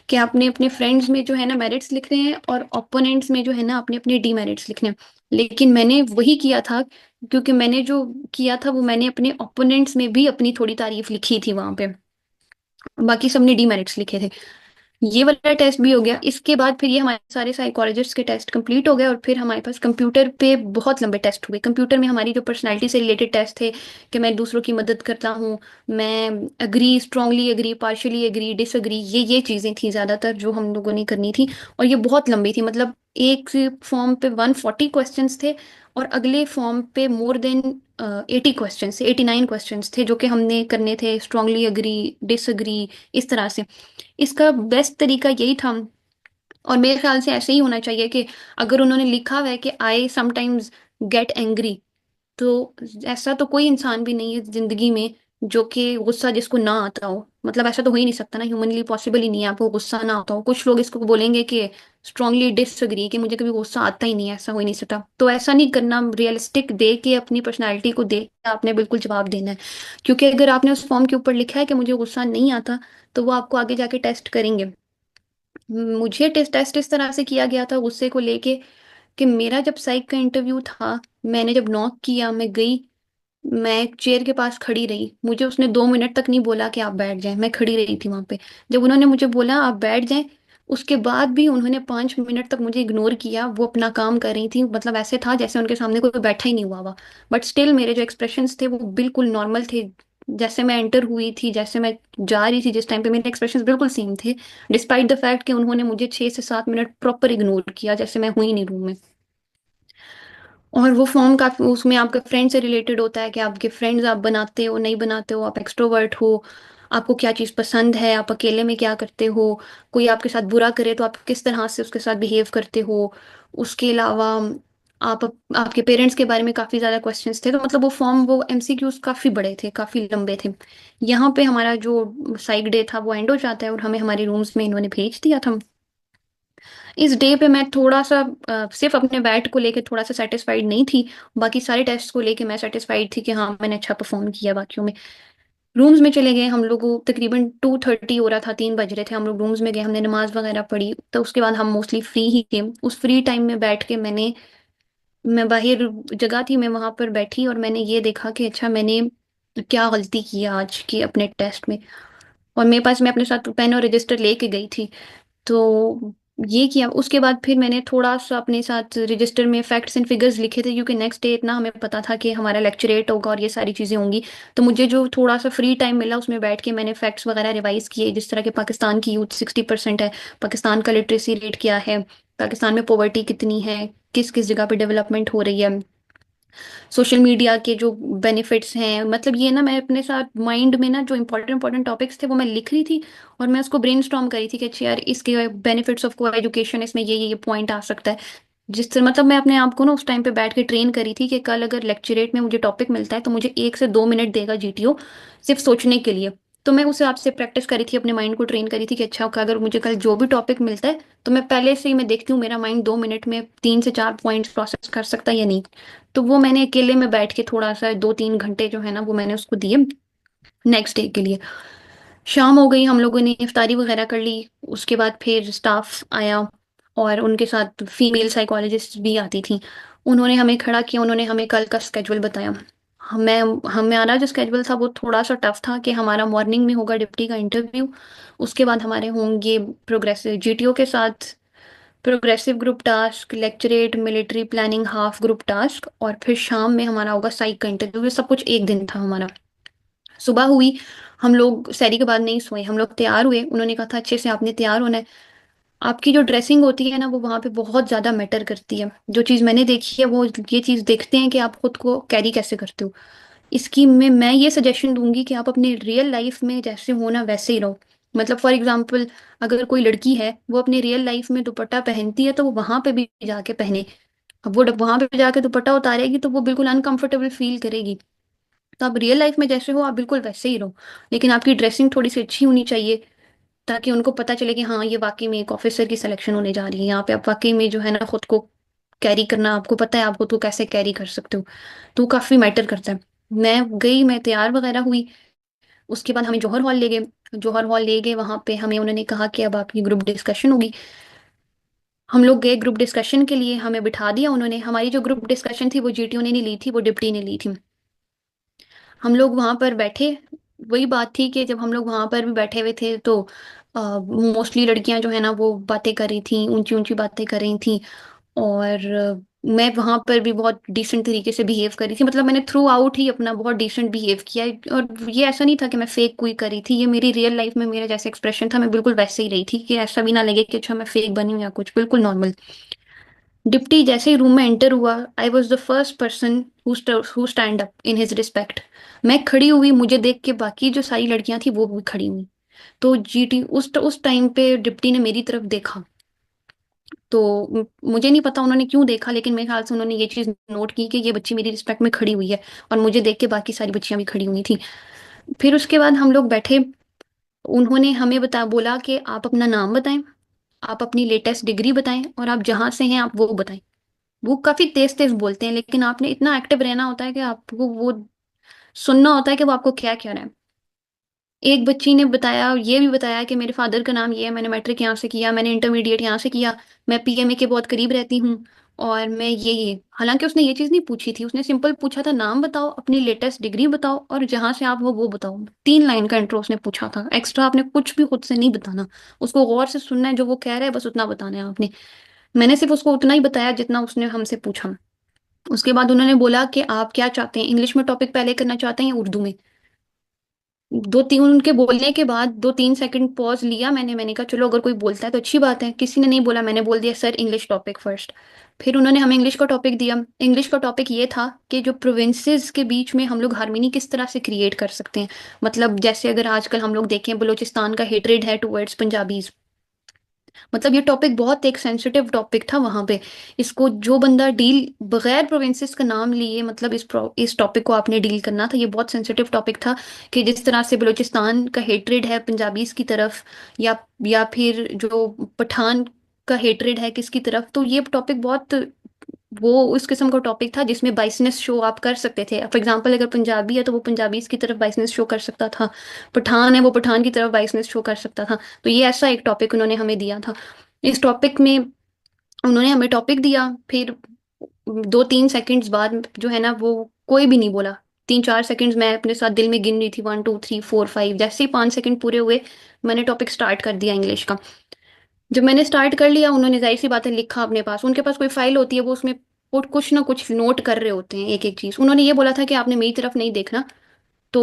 S3: कि आपने अपने फ्रेंड्स में जो है ना मेरिट्स लिखने हैं और ओपोनेंट्स में जो है ना आपने अपने डीमेरिट्स लिखने हैं। लेकिन मैंने वही किया था, क्योंकि मैंने जो किया था वो मैंने अपने ओपोनेंट्स में भी अपनी थोड़ी तारीफ लिखी थी वहां पे, बाकी सबने डीमेरिट्स लिखे थे। ये वाला टेस्ट भी हो गया। इसके बाद फिर ये हमारे सारे साइकोलॉजिस्ट के टेस्ट कंप्लीट हो गए, और फिर हमारे पास कंप्यूटर पे बहुत लंबे टेस्ट हुए। कंप्यूटर में हमारी जो पर्सनालिटी से रिलेटेड टेस्ट थे कि मैं दूसरों की मदद करता हूँ, मैं agree, strongly agree, partially agree, disagree, ये चीज़ें थी ज़्यादातर जो हम लोगों ने करनी थी। और ये बहुत लंबी थी, मतलब एक फॉर्म पे 140 क्वेश्चंस थे, और अगले फॉर्म पे मोर देन 80 क्वेश्चंस थे, 89 क्वेश्चंस थे जो कि हमने करने थे स्ट्रांगली अग्री, डिसअग्री, इस तरह से। इसका बेस्ट तरीका यही था, और मेरे ख्याल से ऐसे ही होना चाहिए कि अगर उन्होंने लिखा हुआ है कि आई समटाइम्स गेट एंग्री, तो ऐसा तो कोई इंसान भी नहीं है जिंदगी में जो कि गुस्सा जिसको ना आता हो। मतलब ऐसा तो हो ही नहीं सकता ना, ह्यूमनली पॉसिबल ही नहीं है आपको गुस्सा ना आता हो। कुछ लोग इसको बोलेंगे कि स्ट्रांगली डिसएग्री, कि मुझे कभी गुस्सा आता ही नहीं है, ऐसा हो ही नहीं सकता। तो ऐसा नहीं करना, रियलिस्टिक दे के अपनी पर्सनैलिटी को दे के आपने बिल्कुल जवाब देना है। क्योंकि अगर आपने उस फॉर्म के ऊपर लिखा है कि मुझे गुस्सा नहीं आता, तो वो आपको आगे जाके टेस्ट करेंगे। मुझे टेस्ट इस तरह से किया गया था गुस्से को लेके कि मेरा जब साइक का इंटरव्यू था, मैंने जब नॉक किया, मैं गई, मैं एक चेयर के पास खड़ी रही, मुझे उसने 2 मिनट तक नहीं बोला कि आप बैठ जाएं, मैं खड़ी रही थी वहां पे। जब उन्होंने मुझे बोला आप बैठ जाएं, उसके बाद भी उन्होंने 5 मिनट तक मुझे इग्नोर किया। वो अपना काम कर रही थी, मतलब ऐसे था जैसे उनके सामने कोई बैठा ही नहीं हुआ हुआ। बट स्टिल मेरे जो एक्सप्रेशंस थे वो बिल्कुल नॉर्मल थे। जैसे मैं एंटर हुई थी, जैसे मैं जा रही थी, जिस टाइम पे मेरे एक्सप्रेशंस बिल्कुल सेम थे, डिस्पाइट द फैक्ट कि उन्होंने मुझे 6 से 7 मिनट प्रॉपर इग्नोर किया जैसे मैं हुई नहीं रूम में। और वो फॉर्म का उसमें आपका फ्रेंड से रिलेटेड होता है कि आपके फ्रेंड्स आप बनाते हो नहीं बनाते हो, आप एक्सट्रोवर्ट हो, आपको क्या चीज़ पसंद है, आप अकेले में क्या करते हो, कोई आपके साथ बुरा करे तो आप किस तरह से उसके साथ बिहेव करते हो। उसके अलावा आप आपके पेरेंट्स के बारे में काफ़ी ज़्यादा क्वेश्चंस थे। तो मतलब वो फॉर्म, वो एमसीक्यूज काफ़ी बड़े थे, काफ़ी लंबे थे। यहाँ पे हमारा जो साइक डे था वो एंड हो जाता है और हमें हमारे रूम्स में इन्होंने भेज दिया था। इस डे पे मैं थोड़ा सा सिर्फ अपने बैट को लेके थोड़ा सा सेटिस्फाइड नहीं थी, बाकी सारे टेस्ट को लेके मैं सेटिस्फाइड थी कि हाँ मैंने अच्छा परफॉर्म किया बाकियों में। रूम्स में चले गए हम लोग, तकरीबन 2:30 हो रहा था, 3 बज रहे थे, हम लोग रूम्स में गए, हमने नमाज वगैरह पढ़ी, तो उसके बाद हम मोस्टली फ्री ही थे। उस फ्री टाइम में बैठ के मैं बाहर जगह थी, मैं वहां पर बैठी और मैंने ये देखा कि अच्छा मैंने क्या गलती की आज की अपने टेस्ट में। और मेरे पास, मैं अपने साथ पेन और रजिस्टर लेके गई थी, तो ये किया। उसके बाद फिर मैंने थोड़ा सा अपने साथ रजिस्टर में फैक्ट्स एंड फिगर्स लिखे थे, क्योंकि नेक्स्ट डे इतना हमें पता था कि हमारा लेक्चरेट होगा और ये सारी चीज़ें होंगी। तो मुझे जो थोड़ा सा फ्री टाइम मिला उसमें बैठ के मैंने फैक्ट्स वगैरह रिवाइज किए, जिस तरह के पाकिस्तान की यूथ 60% है, पाकिस्तान का लिटरेसी रेट क्या है, पाकिस्तान में पॉवर्टी कितनी है, किस किस जगह पे डेवलपमेंट हो रही है, सोशल मीडिया के जो बेनिफिट्स हैं, मतलब ये ना मैं अपने साथ माइंड में ना जो इंपॉर्टेंट इंपॉर्टेंट टॉपिक्स थे वो मैं लिख रही थी, और मैं उसको ब्रेनस्टॉर्म करी थी कि अच्छा यार इसके बेनिफिट्स ऑफ को एजुकेशन, इसमें ये पॉइंट आ सकता है। जिस तरह मतलब मैं अपने आप को ना उस टाइम पे बैठ के ट्रेन करी थी कि कल अगर लेक्चरेट में मुझे टॉपिक मिलता है तो मुझे 1 से 2 मिनट देगा जीटीओ सिर्फ सोचने के लिए। तो मैं उस हिसाब से प्रैक्टिस करी थी, अपने माइंड को ट्रेन करी थी कि अच्छा अगर मुझे कल जो भी टॉपिक मिलता है तो मैं पहले से ही मैं देखती हूँ मेरा माइंड 2 मिनट में 3 से 4 पॉइंट्स प्रोसेस कर सकता है या नहीं। तो वो मैंने अकेले में बैठ के थोड़ा सा 2-3 घंटे जो है ना वो मैंने उसको दिए नेक्स्ट डे के लिए। शाम हो गई, हम लोगों ने इफ्तारी वगैरह कर ली, उसके बाद फिर स्टाफ आया और उनके साथ फीमेल साइकोलॉजिस्ट भी आती थी। उन्होंने हमें खड़ा किया, उन्होंने हमें कल का स्केड्यूल बताया। हमें हमारा जो स्केड्यूल था वो थोड़ा सा टफ था कि हमारा मॉर्निंग में होगा डिप्टी का इंटरव्यू, उसके बाद हमारे होंगे प्रोग्रेसिव जीटीओ के साथ progressive group task, lecturette, military planning half group task, और फिर शाम में हमारा होगा साइक का इंटरव्यू। ये सब कुछ एक दिन था हमारा। सुबह हुई, हम लोग सैरी के बाद नहीं सोए, हम लोग तैयार हुए, उन्होंने कहा था अच्छे से आपने तैयार होना है। आपकी जो ड्रेसिंग होती है ना वो वहाँ पे बहुत ज़्यादा मैटर करती है। जो चीज़ मैंने देखी है वो ये चीज़ देखते हैं कि आप खुद को कैरी कैसे करते हो। इसकी में मैं ये सजेशन दूंगी कि आप अपने रियल लाइफ में जैसे हो ना वैसे ही रहो। मतलब फॉर एग्जाम्पल, अगर कोई लड़की है वो अपनी रियल लाइफ में दुपट्टा पहनती है तो वो वहां पे भी जाके पहने। अब वो वहां पे जाके दुपट्टा उतारेगी तो वो बिल्कुल अनकंफर्टेबल फील करेगी। तो आप रियल लाइफ में जैसे हो आप बिल्कुल वैसे ही रहो, लेकिन आपकी ड्रेसिंग थोड़ी सी अच्छी होनी चाहिए, ताकि उनको पता चले कि हाँ ये वाकई में एक ऑफिसर की सिलेक्शन होने जा रही है, यहाँ पे आप वाकई में जो है ना खुद को कैरी करना आपको पता है, आप खुद को कैसे कैरी कर सकते हो। तो वो काफी मैटर करता है। मैं गई, मैं तैयार वगैरह हुई, उसके बाद हमें जौहर हॉल ले गए। जौहर हॉल ले गए, वहां पे हमें उन्होंने कहा कि अब आपकी ग्रुप डिस्कशन होगी। हम लोग गए ग्रुप डिस्कशन के लिए, हमें बिठा दिया उन्होंने। हमारी जो ग्रुप डिस्कशन थी वो जीटीओ ने नहीं ली थी, वो डिप्टी ने ली थी। हम लोग वहां पर बैठे, वही बात थी कि जब हम लोग वहां पर भी बैठे हुए थे तो मोस्टली लड़कियां जो है ना वो बातें कर रही थी, ऊंची ऊंची बातें कर रही थी। और मैं वहां पर भी बहुत डिसेंट तरीके से बिहेव करी थी, मतलब मैंने थ्रू आउट ही अपना बहुत डिसेंट बिहेव किया है। और ये ऐसा नहीं था कि मैं फेक कोई करी थी, ये मेरी रियल लाइफ में मेरा जैसे एक्सप्रेशन था मैं बिल्कुल वैसे ही रही थी, कि ऐसा भी ना लगे कि अच्छा मैं फेक बनी हूँ या कुछ, बिल्कुल नॉर्मल। डिप्टी जैसे ही रूम में एंटर हुआ, I was the first person who stand up in his respect. मैं खड़ी हुई, मुझे देख के बाकी जो सारी लड़कियां थी वो भी खड़ी हुई। तो जीटी उस टाइम पे डिप्टी ने मेरी तरफ देखा। तो मुझे नहीं पता उन्होंने क्यों देखा, लेकिन मेरे ख्याल से उन्होंने ये चीज नोट की कि ये बच्ची मेरी रिस्पेक्ट में खड़ी हुई है, और मुझे देख के बाकी सारी बच्चियां भी खड़ी हुई थी। फिर उसके बाद हम लोग बैठे, उन्होंने हमें बोला कि आप अपना नाम बताएं, आप अपनी लेटेस्ट डिग्री बताएं, और आप जहां से हैं आप वो बताएं। वो काफी तेज तेज बोलते हैं, लेकिन आपने इतना एक्टिव रहना होता है कि आपको वो सुनना होता है कि वो आपको क्या कह रहा है। एक बच्ची ने बताया, ये भी बताया कि मेरे फादर का नाम ये है, मैंने मैट्रिक यहाँ से किया, मैंने इंटरमीडिएट यहाँ से किया, मैं पीएमए के बहुत करीब रहती हूँ, और मैं ये हालांकि उसने ये चीज़ नहीं पूछी थी, उसने सिंपल पूछा था नाम बताओ, अपनी लेटेस्ट डिग्री बताओ, और जहाँ से आप हो वो बताओ। 3 लाइन का इंट्रो उसने पूछा था, एक्स्ट्रा आपने कुछ भी खुद से नहीं बताना। उसको गौर से सुनना है, जो वो कह रहा है बस उतना बताना है आपने। मैंने सिर्फ उसको उतना ही बताया जितना उसने हमसे पूछा। उसके बाद उन्होंने बोला कि आप क्या चाहते हैं, इंग्लिश में टॉपिक पहले करना चाहते हैं या उर्दू में। 2-3 उनके बोलने के बाद 2-3 सेकंड पॉज लिया मैंने कहा चलो अगर कोई बोलता है तो अच्छी बात है। किसी ने नहीं बोला, मैंने बोल दिया सर इंग्लिश टॉपिक फर्स्ट। फिर उन्होंने हमें इंग्लिश का टॉपिक दिया। इंग्लिश का टॉपिक ये था कि जो प्रोविंसेस के बीच में हम लोग हार्मनी किस तरह से क्रिएट कर सकते हैं। मतलब जैसे अगर आजकल हम लोग देखें बलूचिस्तान का हेट्रेड है टुवर्ड्स पंजाबीज, मतलब ये टॉपिक बहुत एक सेंसिटिव टॉपिक था वहां पे। इसको जो बंदा डील बगैर प्रोविंसेस का नाम लिए, मतलब इस टॉपिक को आपने डील करना था, ये बहुत सेंसिटिव टॉपिक था। कि जिस तरह से बलूचिस्तान का हेट्रेड है पंजाबीज की तरफ, या फिर जो पठान का हेट्रेड है किसकी तरफ, तो ये टॉपिक बहुत वो उस किस्म का टॉपिक था जिसमें बाइसनेस शो आप कर सकते थे। फॉर एग्जांपल अगर पंजाबी है तो वो पंजाबी की तरफ बाइसनेस शो कर सकता था, पठान है वो पठान की तरफ बाइसनेस शो कर सकता था। तो ये ऐसा एक टॉपिक उन्होंने हमें दिया था। इस टॉपिक में उन्होंने हमें टॉपिक दिया, फिर 2-3 सेकंड्स बाद जो है ना वो कोई भी नहीं बोला। 3-4 सेकंड्स मैं अपने साथ दिल में गिन रही थी, 1 2 3 4 5, जैसे ही 5 सेकंड पूरे हुए मैंने टॉपिक स्टार्ट कर दिया इंग्लिश का। जब मैंने स्टार्ट कर लिया उन्होंने जाहिर सी बात है लिखा अपने पास, उनके पास कोई फाइल होती है वो उसमें वो कुछ ना कुछ नोट कर रहे होते हैं एक एक चीज। उन्होंने ये बोला था कि आपने मेरी तरफ नहीं देखना। तो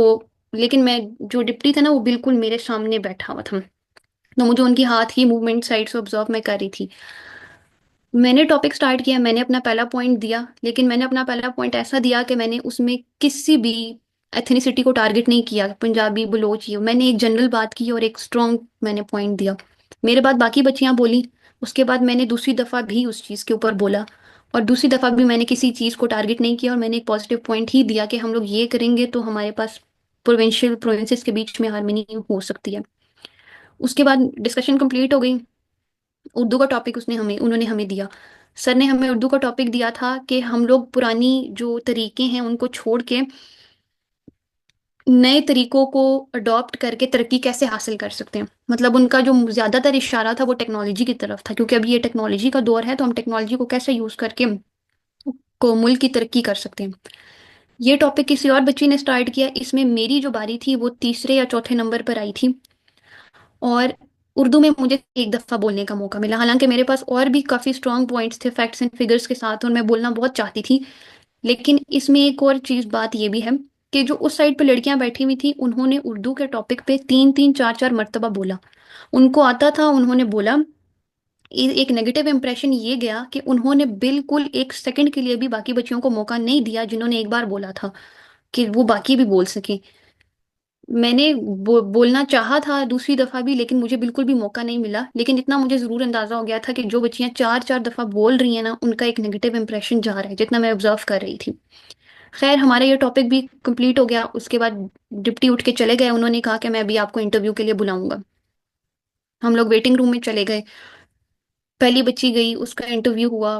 S3: लेकिन मैं जो डिप्टी था ना वो बिल्कुल मेरे सामने बैठा हुआ था, तो मुझे उनकी हाथ की मूवमेंट साइड से ऑब्जर्व मैं कर रही थी। मैंने टॉपिक स्टार्ट किया, मैंने अपना पहला पॉइंट दिया, लेकिन मैंने अपना पहला पॉइंट ऐसा दिया कि मैंने उसमें किसी भी एथनिसिटी को टारगेट नहीं किया, पंजाबी बलोच, ये मैंने एक जनरल बात की और एक स्ट्रॉन्ग मैंने पॉइंट दिया। मेरे बाद बाकी बच्चियां बोली। उसके बाद मैंने दूसरी दफा भी उस चीज के ऊपर बोला, और दूसरी दफा भी मैंने किसी चीज को टारगेट नहीं किया और मैंने एक पॉजिटिव पॉइंट ही दिया कि हम लोग ये करेंगे तो हमारे पास प्रोविंशियल प्रोविंसेस के बीच में हार्मनी हो सकती है। उसके बाद डिस्कशन कंप्लीट हो गई। उर्दू का टॉपिक उसने हमें उन्होंने हमें दिया। सर ने हमें उर्दू का टॉपिक दिया था कि हम लोग पुरानी जो तरीके हैं उनको छोड़ के नए तरीकों को अडॉप्ट करके तरक्की कैसे हासिल कर सकते हैं। मतलब उनका जो ज्यादातर इशारा था वो टेक्नोलॉजी की तरफ था, क्योंकि अभी ये टेक्नोलॉजी का दौर है तो हम टेक्नोलॉजी को कैसे यूज करके को मुल्क की तरक्की कर सकते हैं। ये टॉपिक किसी और बच्ची ने स्टार्ट किया, इसमें मेरी जो बारी थी वो तीसरे या चौथे नंबर पर आई थी। और उर्दू में मुझे एक दफा बोलने का मौका मिला, हालांकि मेरे पास और भी काफी स्ट्रांग पॉइंट्स थे फैक्ट्स एंड फिगर्स के साथ और मैं बोलना बहुत चाहती थी। लेकिन इसमें एक और चीज बात ये भी है कि जो उस साइड पे लड़कियां बैठी हुई थी उन्होंने उर्दू के टॉपिक पे 3-3 4-4 मर्तबा बोला। उनको आता था, उन्होंने बोला। एक नेगेटिव इंप्रेशन ये गया कि उन्होंने बिल्कुल एक सेकंड के लिए भी बाकी बच्चियों को मौका नहीं दिया जिन्होंने एक बार बोला था, कि वो बाकी भी बोल सके। मैंने बोलना चाहा था दूसरी दफा भी, लेकिन मुझे बिल्कुल भी मौका नहीं मिला। लेकिन इतना मुझे जरूर अंदाजा हो गया था कि जो बच्चियां 4-4 दफा बोल रही हैं ना उनका एक नेगेटिव इंप्रेशन जा रहा है, जितना मैं ऑब्जर्व कर रही थी। खैर हमारा ये टॉपिक भी कंप्लीट हो गया। उसके बाद डिप्टी उठ के चले गए, उन्होंने कहा कि मैं अभी आपको इंटरव्यू के लिए बुलाऊंगा। हम लोग वेटिंग रूम में चले गए। पहली बच्ची गई, उसका इंटरव्यू हुआ,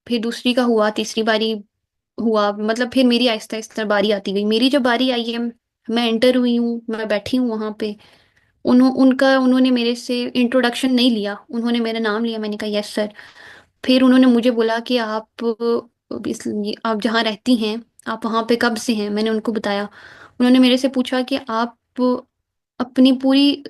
S3: फिर दूसरी का हुआ, तीसरी बारी हुआ, मतलब फिर मेरी आहिस्ता आहिस्ता बारी आती गई। मेरी जब बारी आई है, मैं एंटर हुई हूँ, मैं बैठी हूँ वहां पे। उन्होंने मेरे से इंट्रोडक्शन नहीं लिया, उन्होंने मेरा नाम लिया, मैंने कहा यस सर। फिर उन्होंने मुझे बोला कि आप जहाँ रहती हैं आप वहाँ पे कब से हैं, मैंने उनको बताया। उन्होंने मेरे से पूछा कि आप अपनी पूरी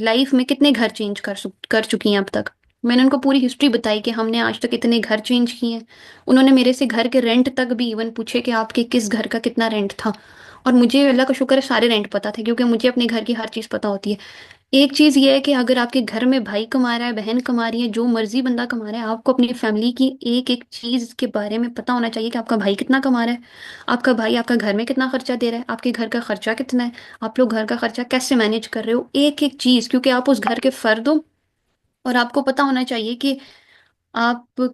S3: लाइफ में कितने घर चेंज कर चुकी हैं अब तक। मैंने उनको पूरी हिस्ट्री बताई कि हमने आज तक इतने घर चेंज किए हैं। उन्होंने मेरे से घर के रेंट तक भी इवन पूछे कि आपके किस घर का कितना रेंट था। और मुझे अल्लाह का शुक्र है सारे रेंट पता थे, क्योंकि मुझे अपने घर की हर चीज़ पता होती है। एक चीज ये है कि अगर आपके घर में भाई कमा रहा है, बहन कमा रही है, जो मर्जी बंदा कमा रहा है, आपको अपनी फैमिली की एक एक चीज के बारे में पता होना चाहिए कि आपका भाई कितना कमा रहा है, आपका भाई आपका घर में कितना खर्चा दे रहा है, आपके घर का खर्चा कितना है, आप लोग घर का खर्चा कैसे मैनेज कर रहे हो, एक एक चीज, क्योंकि आप उस घर के फर्द हो। और आपको पता होना चाहिए कि आप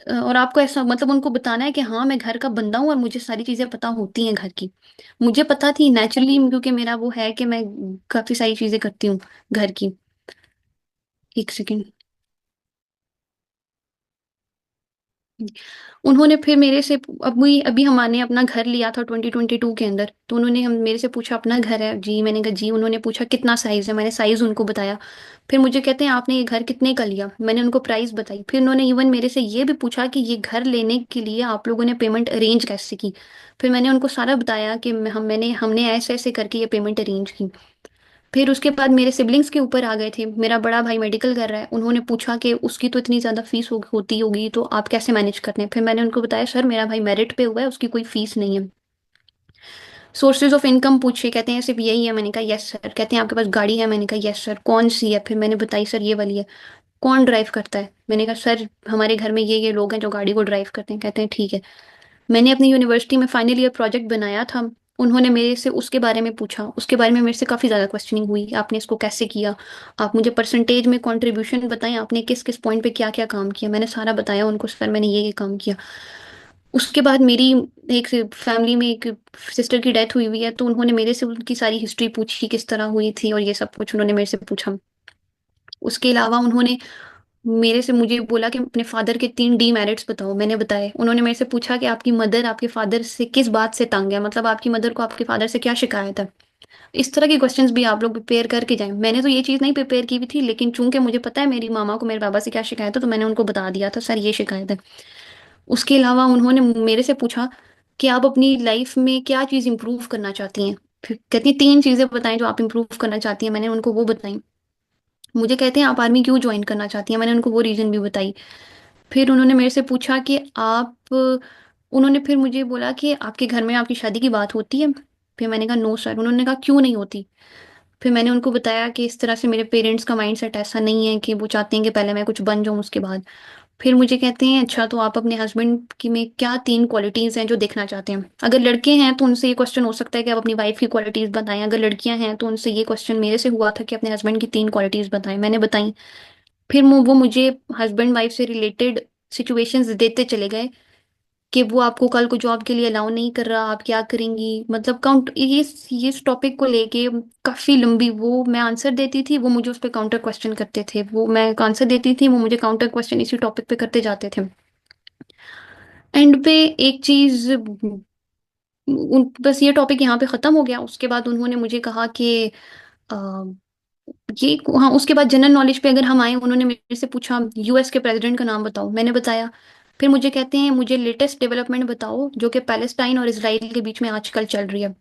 S3: और आपको ऐसा मतलब उनको बताना है कि हाँ मैं घर का बंदा हूँ और मुझे सारी चीजें पता होती हैं घर की। मुझे पता थी नेचुरली, क्योंकि मेरा वो है कि मैं काफी सारी चीजें करती हूँ घर की। एक सेकेंड। उन्होंने फिर मेरे से अभी अभी हमने अपना घर लिया था 2022 के अंदर, तो उन्होंने हम मेरे से पूछा अपना घर है जी, मैंने कहा जी। उन्होंने पूछा कितना साइज है, मैंने साइज उनको बताया। फिर मुझे कहते हैं आपने ये घर कितने का लिया, मैंने उनको प्राइस बताई। फिर उन्होंने इवन मेरे से ये भी पूछा कि ये घर लेने के लिए आप लोगों ने पेमेंट अरेंज कैसे की। फिर मैंने उनको सारा बताया कि हमने ऐसे ऐसे करके ये पेमेंट अरेंज की। फिर उसके बाद मेरे सिबलिंग्स के ऊपर आ गए थे। मेरा बड़ा भाई मेडिकल कर रहा है, उन्होंने पूछा कि उसकी तो इतनी ज़्यादा फीस होती होगी तो आप कैसे मैनेज करते हैं। फिर मैंने उनको बताया सर मेरा भाई मेरिट पे हुआ है, उसकी कोई फीस नहीं है। सोर्सेज ऑफ इनकम पूछे, कहते हैं सिर्फ यही है, मैंने कहा यस सर। कहते हैं आपके पास गाड़ी है, मैंने कहा यस सर। कौन सी है, फिर मैंने बताई सर ये वाली है। कौन ड्राइव करता है, मैंने कहा सर हमारे घर में ये लोग हैं जो गाड़ी को ड्राइव करते हैं। कहते हैं ठीक है। मैंने अपनी यूनिवर्सिटी में फाइनल ईयर प्रोजेक्ट बनाया था, उन्होंने मेरे से उसके बारे में पूछा, उसके बारे में मेरे से काफ़ी ज़्यादा क्वेश्चनिंग हुई, आपने इसको कैसे किया, आप मुझे परसेंटेज में कंट्रीब्यूशन बताएं, आपने किस किस पॉइंट पे क्या क्या काम किया। मैंने सारा बताया उनको, सर मैंने ये काम किया। उसके बाद मेरी एक फैमिली में एक सिस्टर की डेथ हुई हुई है, तो उन्होंने मेरे से उनकी सारी हिस्ट्री पूछी किस तरह हुई थी और ये सब कुछ उन्होंने मेरे से पूछा। उसके अलावा उन्होंने मेरे से मुझे बोला कि अपने फादर के 3 डीमेरिट्स बताओ। मैंने बताए। उन्होंने मेरे से पूछा कि आपकी मदर आपके फादर से किस बात से तंग है, मतलब आपकी मदर को आपके फादर से क्या शिकायत है। इस तरह के क्वेश्चंस भी आप लोग प्रिपेयर करके जाएं। मैंने तो ये चीज़ नहीं प्रिपेयर की हुई थी, लेकिन चूंकि मुझे पता है मेरी मामा को मेरे बाबा से क्या शिकायत है, तो मैंने उनको बता दिया था, सर ये शिकायत है। उसके अलावा उन्होंने मेरे से पूछा कि आप अपनी लाइफ में क्या चीज़ इंप्रूव करना चाहती हैं। फिर कहती हैं 3 चीज़ें बताएं जो आप इंप्रूव करना चाहती हैं। मैंने उनको वो बताई। मुझे कहते हैं आप आर्मी क्यों ज्वाइन करना चाहती हैं। मैंने उनको वो रीज़न भी बताई। फिर उन्होंने मेरे से पूछा कि आप उन्होंने फिर मुझे बोला कि आपके घर में आपकी शादी की बात होती है। फिर मैंने कहा नो सर। उन्होंने कहा क्यों नहीं होती। फिर मैंने उनको बताया कि इस तरह से मेरे पेरेंट्स का माइंडसेट ऐसा नहीं है कि वो चाहते हैं कि पहले मैं कुछ बन जाऊं उसके बाद। फिर मुझे कहते हैं अच्छा तो आप अपने हस्बैंड की में क्या 3 क्वालिटीज हैं जो देखना चाहते हैं। अगर लड़के हैं तो उनसे ये क्वेश्चन हो सकता है कि आप अपनी वाइफ की क्वालिटीज बताएं। अगर लड़कियां हैं तो उनसे ये क्वेश्चन मेरे से हुआ था कि अपने हस्बैंड की 3 क्वालिटीज बताएं। मैंने बताई। फिर वो मुझे हस्बैंड वाइफ से रिलेटेड सिचुएशंस देते चले गए कि वो आपको कल को जॉब के लिए अलाउ नहीं कर रहा, आप क्या करेंगी। मतलब काउंट ये इस टॉपिक को लेके काफी लंबी वो मैं आंसर देती थी, वो मुझे उस पर काउंटर क्वेश्चन करते थे। वो मैं आंसर देती थी, वो मुझे काउंटर क्वेश्चन इसी टॉपिक पे करते जाते थे। एंड पे एक चीज बस ये टॉपिक यहाँ पे खत्म हो गया। उसके बाद उन्होंने मुझे कहा कि अ, ये हाँ, उसके बाद जनरल नॉलेज पे अगर हम आए, उन्होंने मेरे से पूछा यूएस के प्रेसिडेंट का नाम बताओ। मैंने बताया। फिर मुझे कहते हैं मुझे लेटेस्ट डेवलपमेंट बताओ जो कि पैलेस्टाइन और इसराइल के बीच में आजकल चल रही है।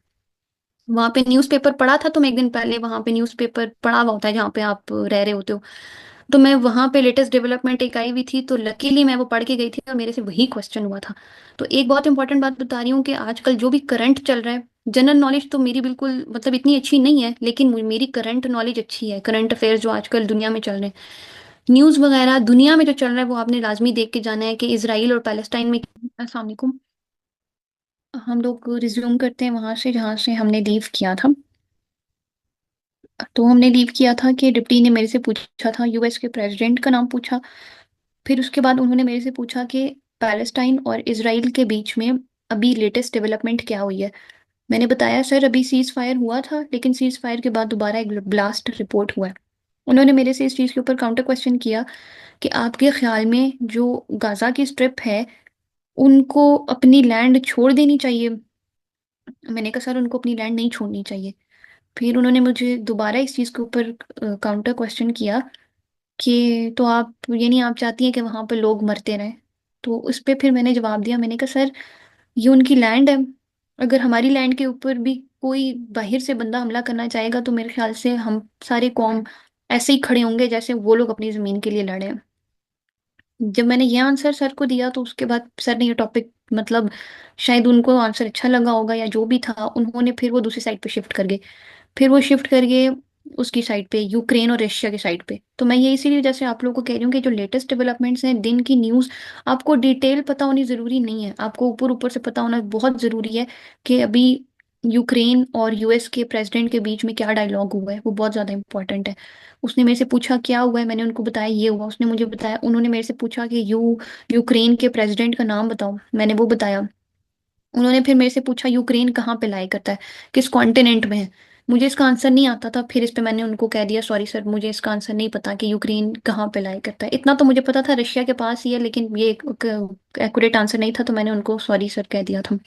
S3: वहां पे न्यूज़पेपर पढ़ा था, तो मैं एक दिन पहले वहां पे न्यूज़पेपर पढ़ा हुआ होता है जहाँ पे आप रह रहे होते हो। तो मैं वहां पे लेटेस्ट डेवलपमेंट एक आई हुई थी, तो लकीली मैं वो पढ़ के गई थी और मेरे से वही क्वेश्चन हुआ था। तो एक बहुत इंपॉर्टेंट बात बता रही हूँ कि आजकल जो भी करंट चल रहा है, जनरल नॉलेज तो मेरी बिल्कुल मतलब इतनी अच्छी नहीं है, लेकिन मेरी करंट नॉलेज अच्छी है। करंट अफेयर्स जो आजकल दुनिया में चल रहे हैं, न्यूज़ वगैरह दुनिया में जो चल रहा है, वो आपने लाजमी देख के जाना है कि इसराइल और पैलेस्टाइन में। अस्सलाम वालेकुम। हम लोग रिज्यूम करते हैं वहां से जहाँ से हमने लीव किया था। तो हमने लीव किया था कि डिप्टी ने मेरे से पूछा था, यूएस के प्रेसिडेंट का नाम पूछा। फिर उसके बाद उन्होंने मेरे से पूछा कि पैलेस्टाइन और इसराइल के बीच में अभी लेटेस्ट डेवलपमेंट क्या हुई है। मैंने बताया सर अभी सीज फायर हुआ था, लेकिन सीज फायर के बाद दोबारा एक ब्लास्ट रिपोर्ट हुआ है। उन्होंने मेरे से इस चीज़ के ऊपर काउंटर क्वेश्चन किया कि आपके ख्याल में जो गाजा की स्ट्रिप है, उनको अपनी लैंड छोड़ देनी चाहिए। मैंने कहा सर उनको अपनी लैंड नहीं छोड़नी चाहिए। फिर उन्होंने मुझे दोबारा इस चीज़ के ऊपर काउंटर क्वेश्चन किया कि तो आप ये नहीं आप चाहती हैं कि वहां पर लोग मरते रहें। तो उस पे फिर मैंने जवाब दिया। मैंने कहा सर ये उनकी लैंड है। अगर हमारी लैंड के ऊपर भी कोई बाहर से बंदा हमला करना चाहेगा, तो मेरे ख्याल से हम सारे कौम ऐसे ही खड़े होंगे जैसे वो लोग अपनी जमीन के लिए लड़े हैं। जब मैंने ये आंसर सर को दिया, तो उसके बाद सर ने ये टॉपिक मतलब शायद उनको आंसर अच्छा लगा होगा या जो भी था, उन्होंने फिर वो दूसरी साइड पे शिफ्ट कर गए। फिर वो शिफ्ट कर गए उसकी साइड पे, यूक्रेन और रशिया की साइड पे। तो मैं ये इसीलिए जैसे आप लोगों को कह रही हूँ कि जो लेटेस्ट डेवलपमेंट्स हैं, दिन की न्यूज़ आपको डिटेल पता होनी ज़रूरी नहीं है, आपको ऊपर ऊपर से पता होना बहुत ज़रूरी है कि अभी यूक्रेन और यूएस के प्रेसिडेंट के बीच में क्या डायलॉग हुआ है, वो बहुत ज़्यादा इंपॉर्टेंट है। उसने मेरे से पूछा क्या हुआ है, मैंने उनको बताया ये हुआ। उसने मुझे बताया, उन्होंने मेरे से पूछा कि यूक्रेन के प्रेसिडेंट का नाम बताओ। मैंने वो बताया। उन्होंने फिर मेरे से पूछा यूक्रेन कहाँ पे लाई करता है, किस कॉन्टिनेंट में है। मुझे इसका आंसर नहीं आता था। फिर इस पे मैंने उनको कह दिया सॉरी सर मुझे इसका आंसर नहीं पता कि यूक्रेन कहाँ पे लाई करता है। इतना तो मुझे पता था रशिया के पास ही है, लेकिन ये एक्यूरेट आंसर नहीं था, तो मैंने उनको सॉरी सर कह दिया था।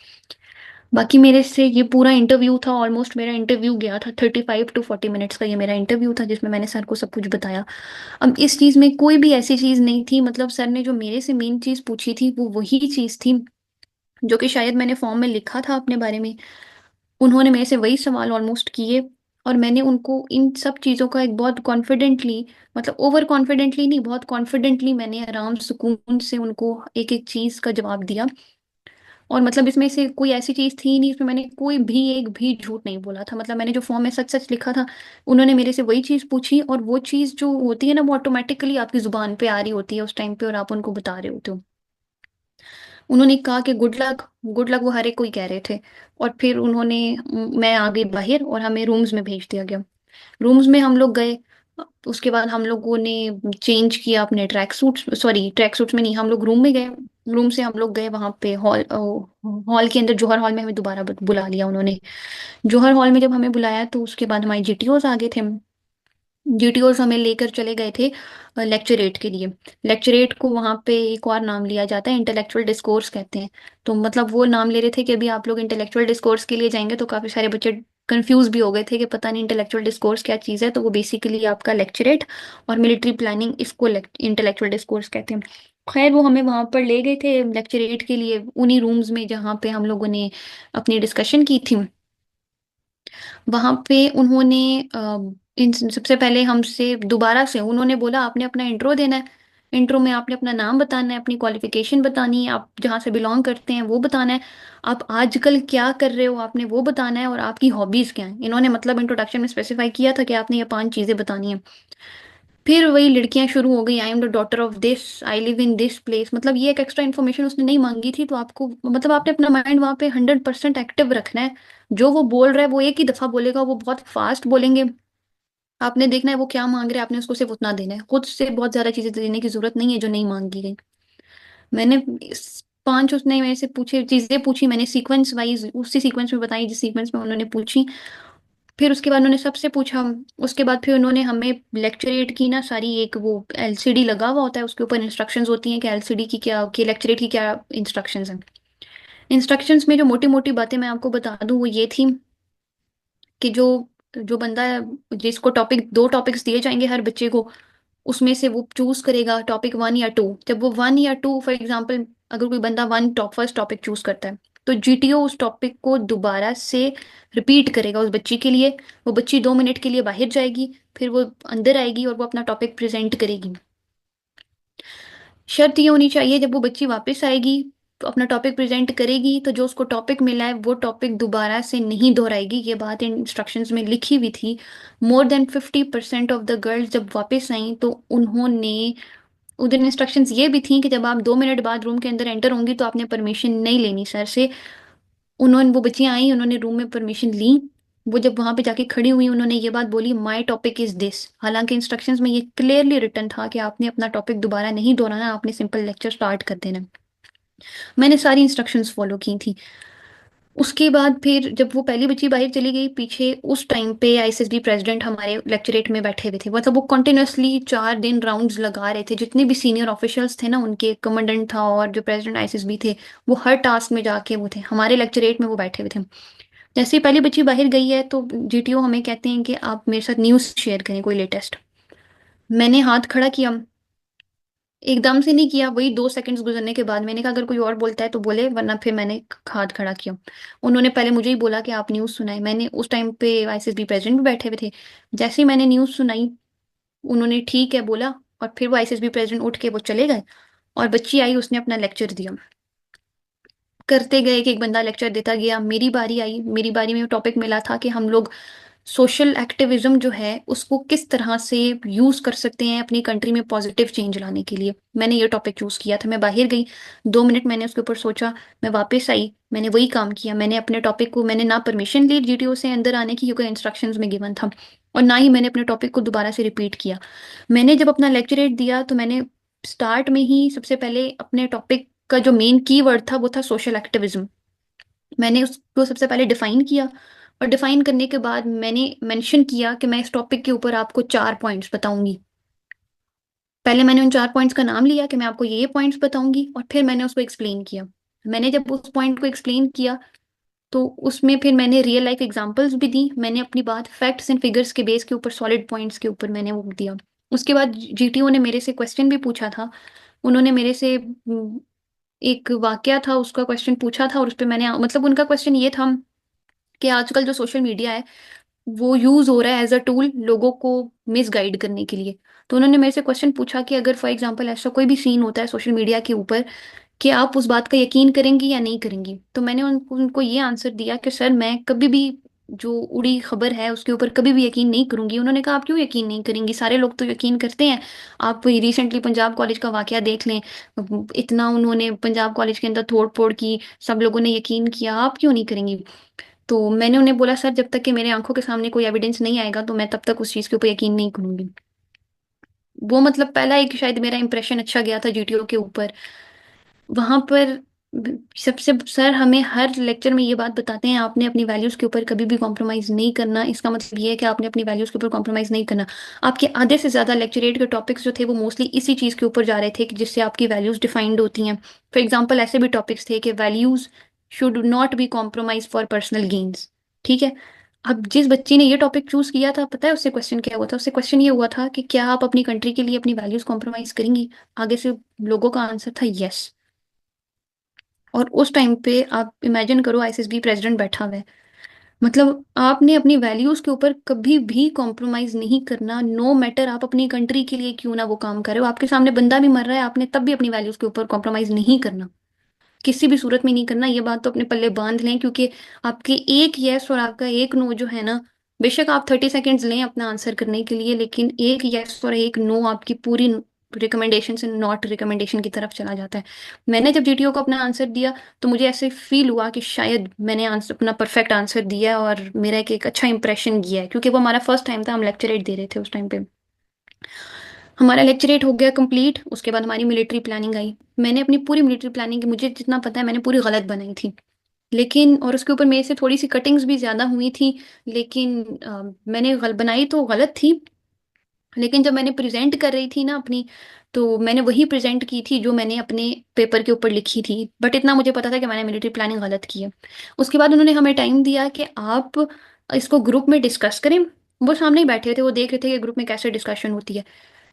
S3: बाकी मेरे से ये पूरा इंटरव्यू था, ऑलमोस्ट मेरा इंटरव्यू गया था 35 to 40 मिनट्स का। ये मेरा इंटरव्यू था जिसमें मैंने सर को सब कुछ बताया। अब इस चीज़ में कोई भी ऐसी चीज़ नहीं थी, मतलब सर ने जो मेरे से मेन चीज़ पूछी थी वो वही चीज़ थी जो कि शायद मैंने फॉर्म में लिखा था अपने बारे में। उन्होंने मेरे से वही सवाल ऑलमोस्ट किए, और मैंने उनको इन सब चीज़ों का एक बहुत कॉन्फिडेंटली, मतलब ओवर कॉन्फिडेंटली नहीं, बहुत कॉन्फिडेंटली मैंने आराम सुकून से उनको एक एक चीज़ का जवाब दिया। और मतलब इसमें से कोई ऐसी चीज़ थी नहीं इसमें मैंने कोई भी एक भी झूठ नहीं बोला था। मतलब मैंने जो फॉर्म में सच सच लिखा था, उन्होंने मेरे से वही चीज़ पूछी, और वो चीज़ जो होती है ना, वो ऑटोमेटिकली आपकी जुबान पे आ रही होती है उस टाइम पे, और आप उनको बता रहे होते हो। उन्होंने कहा कि गुड लक, गुड लक वो हर एक को ही कह रहे थे। और फिर उन्होंने मैं आ गई बाहर और हमें रूम्स में भेज दिया गया। रूम्स में हम लोग गए। उसके बाद हम लोगों ने चेंज किया अपने track suits, sorry track suits में नहीं, हम लोग रूम में गए। रूम से हम लोग गए वहां पे हॉल, हॉल के अंदर जौहर हॉल में हमें दोबारा बुला लिया उन्होंने। जौहर हॉल में जब हमें बुलाया, तो उसके बाद हमारे जीटीओज आ गए थे। जीटीओस हमें लेकर चले गए थे लेक्चरेट के लिए। लेक्चरेट को वहाँ पे एक और नाम लिया जाता है, इंटेलेक्चुअल डिस्कोर्स कहते हैं। तो मतलब वो नाम ले रहे थे कि अभी आप लोग इंटेलेक्चुअल डिस्कोर्स के लिए जाएंगे, तो काफ़ी सारे बच्चे कंफ्यूज भी हो गए थे कि पता नहीं इंटेलेक्चुअल डिस्कोर्स क्या चीज़ है। तो वो बेसिकली आपका लेक्चरेट और मिलिट्री प्लानिंग, इसको इंटेलेक्चुअल डिस्कोर्स कहते हैं। खैर वो हमें वहाँ पर ले गए थे लेक्चरेट के लिए, उन्हीं रूम्स में जहाँ पे हम लोगों ने अपनी डिस्कशन की थी। वहां पे उन्होंने इन सबसे पहले हमसे दोबारा से उन्होंने बोला आपने अपना इंट्रो देना है। इंट्रो में आपने अपना नाम बताना है, अपनी क्वालिफिकेशन बतानी है, आप जहाँ से बिलोंग करते हैं वो बताना है, आप आजकल क्या कर रहे हो आपने वो बताना है, और आपकी हॉबीज क्या हैं। इन्होंने मतलब इंट्रोडक्शन में स्पेसिफाई किया था कि आपने ये 5 चीजें बतानी है। फिर वही लड़कियां शुरू हो गई, I am the daughter of this, I live in this place. मतलब ये एक एक्स्ट्रा इन्फॉर्मेशन उसने नहीं मांगी थी, तो आपको मतलब आपने अपना माइंड वहां पे 100% एक्टिव रखना है। जो वो बोल रहा है वो एक ही दफा बोलेगा, वो बहुत फास्ट बोलेंगे। आपने देखना है वो क्या मांग रहे हैं, आपने उसको सिर्फ उतना देना है, खुद से बहुत ज्यादा चीजें देने की जरूरत नहीं है जो नहीं मांगी गई। मैंने 5 उसने मेरे से पूछे चीजें पूछी, मैंने सीक्वेंस वाइज उसी सीक्वेंस में बताई जिस सीक्वेंस में उन्होंने पूछी। फिर उसके बाद उन्होंने सबसे पूछा। उसके बाद फिर उन्होंने हमें लेक्चरेट की ना सारी, एक वो एलसीडी लगा हुआ होता है उसके ऊपर इंस्ट्रक्शंस होती हैं कि एलसीडी की क्या, कि लेक्चरेट की क्या इंस्ट्रक्शंस हैं। इंस्ट्रक्शंस में जो मोटी मोटी बातें मैं आपको बता दूं वो ये थी कि जो जो बंदा, जिसको टॉपिक, 2 टॉपिक्स दिए जाएंगे हर बच्चे को, उसमें से वो चूज करेगा टॉपिक 1 या 2। जब वो 1 या 2, फॉर एग्जाम्पल अगर कोई बंदा फर्स्ट टॉपिक चूज करता है, तो जीटीओ उस टॉपिक को दोबारा से रिपीट करेगा उस बच्ची के लिए। वो बच्ची 2 मिनट के लिए बाहर जाएगी, फिर वो अंदर आएगी और वो अपना टॉपिक प्रेजेंट करेगी। शर्त ये होनी चाहिए जब वो बच्ची वापस आएगी तो अपना टॉपिक प्रेजेंट करेगी, तो जो उसको टॉपिक मिला है वो टॉपिक दोबारा से नहीं दोहराएगी। ये बात इंस्ट्रक्शंस में लिखी हुई थी। More than 50% of the girls जब वापस आई तो उन्होंने, उधर इंस्ट्रक्शंस ये भी थी कि जब आप 2 मिनट बाद रूम के अंदर एंटर होंगी तो आपने परमिशन नहीं लेनी सर से। उन्होंने, वो बच्चियां आई, उन्होंने रूम में परमिशन ली। वो जब वहां पे जाके खड़ी हुई उन्होंने ये बात बोली, माई टॉपिक इज दिस। हालांकि इंस्ट्रक्शंस में ये क्लियरली रिटन था कि आपने अपना टॉपिक दोबारा नहीं दोहराना, आपने सिंपल लेक्चर स्टार्ट कर देना। मैंने सारी इंस्ट्रक्शंस फॉलो की थी। उसके बाद फिर जब वो पहली बच्ची बाहर चली गई पीछे, उस टाइम पे आईएसएसबी प्रेसिडेंट हमारे लेक्चरेट में बैठे हुए थे। मतलब वो कंटिन्यूअसली 4 दिन राउंड्स लगा रहे थे, जितने भी सीनियर ऑफिशियल्स थे ना, उनके कमांडेंट था और जो प्रेसिडेंट आईएसएसबी थे, वो हर टास्क में जाके वो थे हमारे लेक्चरेट में, वो बैठे हुए थे। जैसे ही पहली बच्ची बाहर गई है तो जीटीओ हमें कहते हैं कि आप मेरे साथ न्यूज़ शेयर करें कोई लेटेस्ट। मैंने हाथ खड़ा किया, एकदम से नहीं किया, वही 2 सेकंड्स गुजरने के बाद मैंने कहा अगर कोई और बोलता है तो बोले, वरना फिर मैंने हाथ खड़ा किया। उन्होंने पहले मुझे ही बोला कि आप न्यूज़ सुनाए। मैंने उस टाइम पे आईएसएसबी प्रेसिडेंट भी बैठे हुए थे। जैसे ही मैंने न्यूज़ सुनाई, उन्होंने ठीक है बोला, और फिर वो आईएसएसबी प्रेसिडेंट उठ के वो चले गए, और बच्ची आई, उसने अपना लेक्चर दिया। करते गए कि एक बंदा लेक्चर देता गया, मेरी बारी आई। मेरी बारी में टॉपिक मिला था कि हम लोग सोशल एक्टिविज्म जो है उसको किस तरह से यूज कर सकते हैं अपनी कंट्री में पॉजिटिव चेंज लाने के लिए। मैंने ये टॉपिक चूज किया था। मैं बाहर गई, 2 मिनट मैंने उसके ऊपर सोचा, मैं वापस आई, मैंने वही काम किया। मैंने अपने टॉपिक को, मैंने ना परमिशन ली जीटीओ से अंदर आने की क्योंकि इंस्ट्रक्शंस में गिवन था, और ना ही मैंने अपने टॉपिक को दोबारा से रिपीट किया। मैंने जब अपना लेक्चरेट दिया तो मैंने स्टार्ट में ही सबसे पहले अपने टॉपिक का जो मेन की वर्ड था वो था सोशल एक्टिविज्म। मैंने उसको सबसे पहले डिफाइन किया, और डिफाइन करने के बाद मैंने मेंशन किया कि मैं इस टॉपिक के ऊपर आपको 4 पॉइंट्स बताऊंगी। पहले मैंने उन 4 पॉइंट्स का नाम लिया कि मैं आपको ये पॉइंट्स बताऊंगी, और फिर मैंने उसको एक्सप्लेन किया। मैंने जब उस पॉइंट को एक्सप्लेन किया तो उसमें फिर मैंने रियल लाइफ एग्जांपल्स भी दी। मैंने अपनी बात फैक्ट्स एंड फिगर्स के बेस के ऊपर, सॉलिड पॉइंट्स के ऊपर मैंने वो दिया। उसके बाद जीटीओ ने मेरे से क्वेश्चन भी पूछा था। उन्होंने मेरे से एक वाकया था उसका क्वेश्चन पूछा था, और उस पर मैंने, मतलब उनका क्वेश्चन ये था कि आजकल जो सोशल मीडिया है वो यूज हो रहा है एज अ टूल लोगों को मिसगाइड करने के लिए। तो उन्होंने मेरे से क्वेश्चन पूछा कि अगर फॉर एग्जांपल ऐसा कोई भी सीन होता है सोशल मीडिया के ऊपर, कि आप उस बात का यकीन करेंगी या नहीं करेंगी। तो मैंने उनको ये आंसर दिया कि सर मैं कभी भी जो उड़ी खबर है उसके ऊपर कभी भी यकीन नहीं करूंगी। उन्होंने कहा आप क्यों यकीन नहीं करेंगी, सारे लोग तो यकीन करते हैं। आप रिसेंटली पंजाब कॉलेज का वाकया देख लें, इतना उन्होंने पंजाब कॉलेज के अंदर तोड़ फोड़ की, सब लोगों ने यकीन किया, आप क्यों नहीं करेंगी। तो मैंने उन्हें बोला सर जब तक कि मेरे आंखों के सामने कोई एविडेंस नहीं आएगा तो मैं तब तक उस चीज के ऊपर यकीन नहीं करूंगी। वो मतलब पहला एक शायद मेरा इंप्रेशन अच्छा गया था जीटीओ के ऊपर। वहां पर सबसे सर हमें हर लेक्चर में ये बात बताते हैं, आपने अपनी वैल्यूज के ऊपर कभी भी कॉम्प्रोमाइज नहीं करना। इसका मतलब ये है कि आपने अपनी वैल्यूज के ऊपर कॉम्प्रोमाइज नहीं करना। आपके आधे से ज्यादा लेक्चरेट के टॉपिक्स जो थे वो मोस्टली इसी चीज के ऊपर जा रहे थे कि जिससे आपकी वैल्यूज डिफाइंड होती हैं। फॉर एग्जाम्पल ऐसे भी टॉपिक्स थे कि values should not be compromise for personal gains. ठीक है। अब जिस बच्ची ने ये टॉपिक चूज किया था, पता है उससे क्वेश्चन क्या हुआ था? उससे क्वेश्चन ये हुआ था कि क्या आप अपनी कंट्री के लिए अपनी वैल्यूज कॉम्प्रोमाइज करेंगी? आगे से लोगों का आंसर था यस। और उस टाइम पे आप इमेजिन करो, आईसीएसबी प्रेसिडेंट बैठा हुआ है। मतलब आपने अपनी वैल्यूज के ऊपर कभी भी कॉम्प्रोमाइज नहीं करना, नो मैटर आप अपनी कंट्री के लिए क्यों ना वो काम कर रहे हो। आपके सामने बंदा भी मर रहा है, आपने तब भी अपनी वैल्यूज के ऊपर कॉम्प्रोमाइज नहीं करना, किसी भी सूरत में नहीं करना। ये बात तो अपने पल्ले बांध लें, क्योंकि आपके एक यस और आपका एक नो जो है ना, बेशक आप 30 सेकेंड्स लें अपना आंसर करने के लिए, लेकिन एक यस और एक नो आपकी पूरी रिकमेंडेशन से नॉट रिकमेंडेशन की तरफ चला जाता है। मैंने जब जीटीओ को अपना आंसर दिया तो मुझे ऐसे फील हुआ कि शायद मैंने आंसर अपना परफेक्ट आंसर दिया है और मेरा एक अच्छा इंप्रेशन गया है, क्योंकि वो हमारा फर्स्ट टाइम था, हम लेक्चरेट दे रहे थे उस टाइम पे। हमारा लेक्चरेट हो गया कंप्लीट, उसके बाद हमारी मिलिट्री प्लानिंग आई। मैंने अपनी पूरी मिलिट्री प्लानिंग, मुझे जितना पता है मैंने पूरी गलत बनाई थी, लेकिन और उसके ऊपर मेरे से थोड़ी सी कटिंग्स भी ज्यादा हुई थी। लेकिन मैंने बनाई तो गलत थी, लेकिन जब मैंने प्रेजेंट कर रही थी ना अपनी, तो मैंने वही प्रेजेंट की थी जो मैंने अपने पेपर के ऊपर लिखी थी। बट इतना मुझे पता था कि मैंने मिलिट्री प्लानिंग गलत की है। उसके बाद उन्होंने हमें टाइम दिया कि आप इसको ग्रुप में डिस्कस करें। वो सामने ही बैठे थे, वो देख रहे थे कि ग्रुप में कैसे डिस्कशन होती है।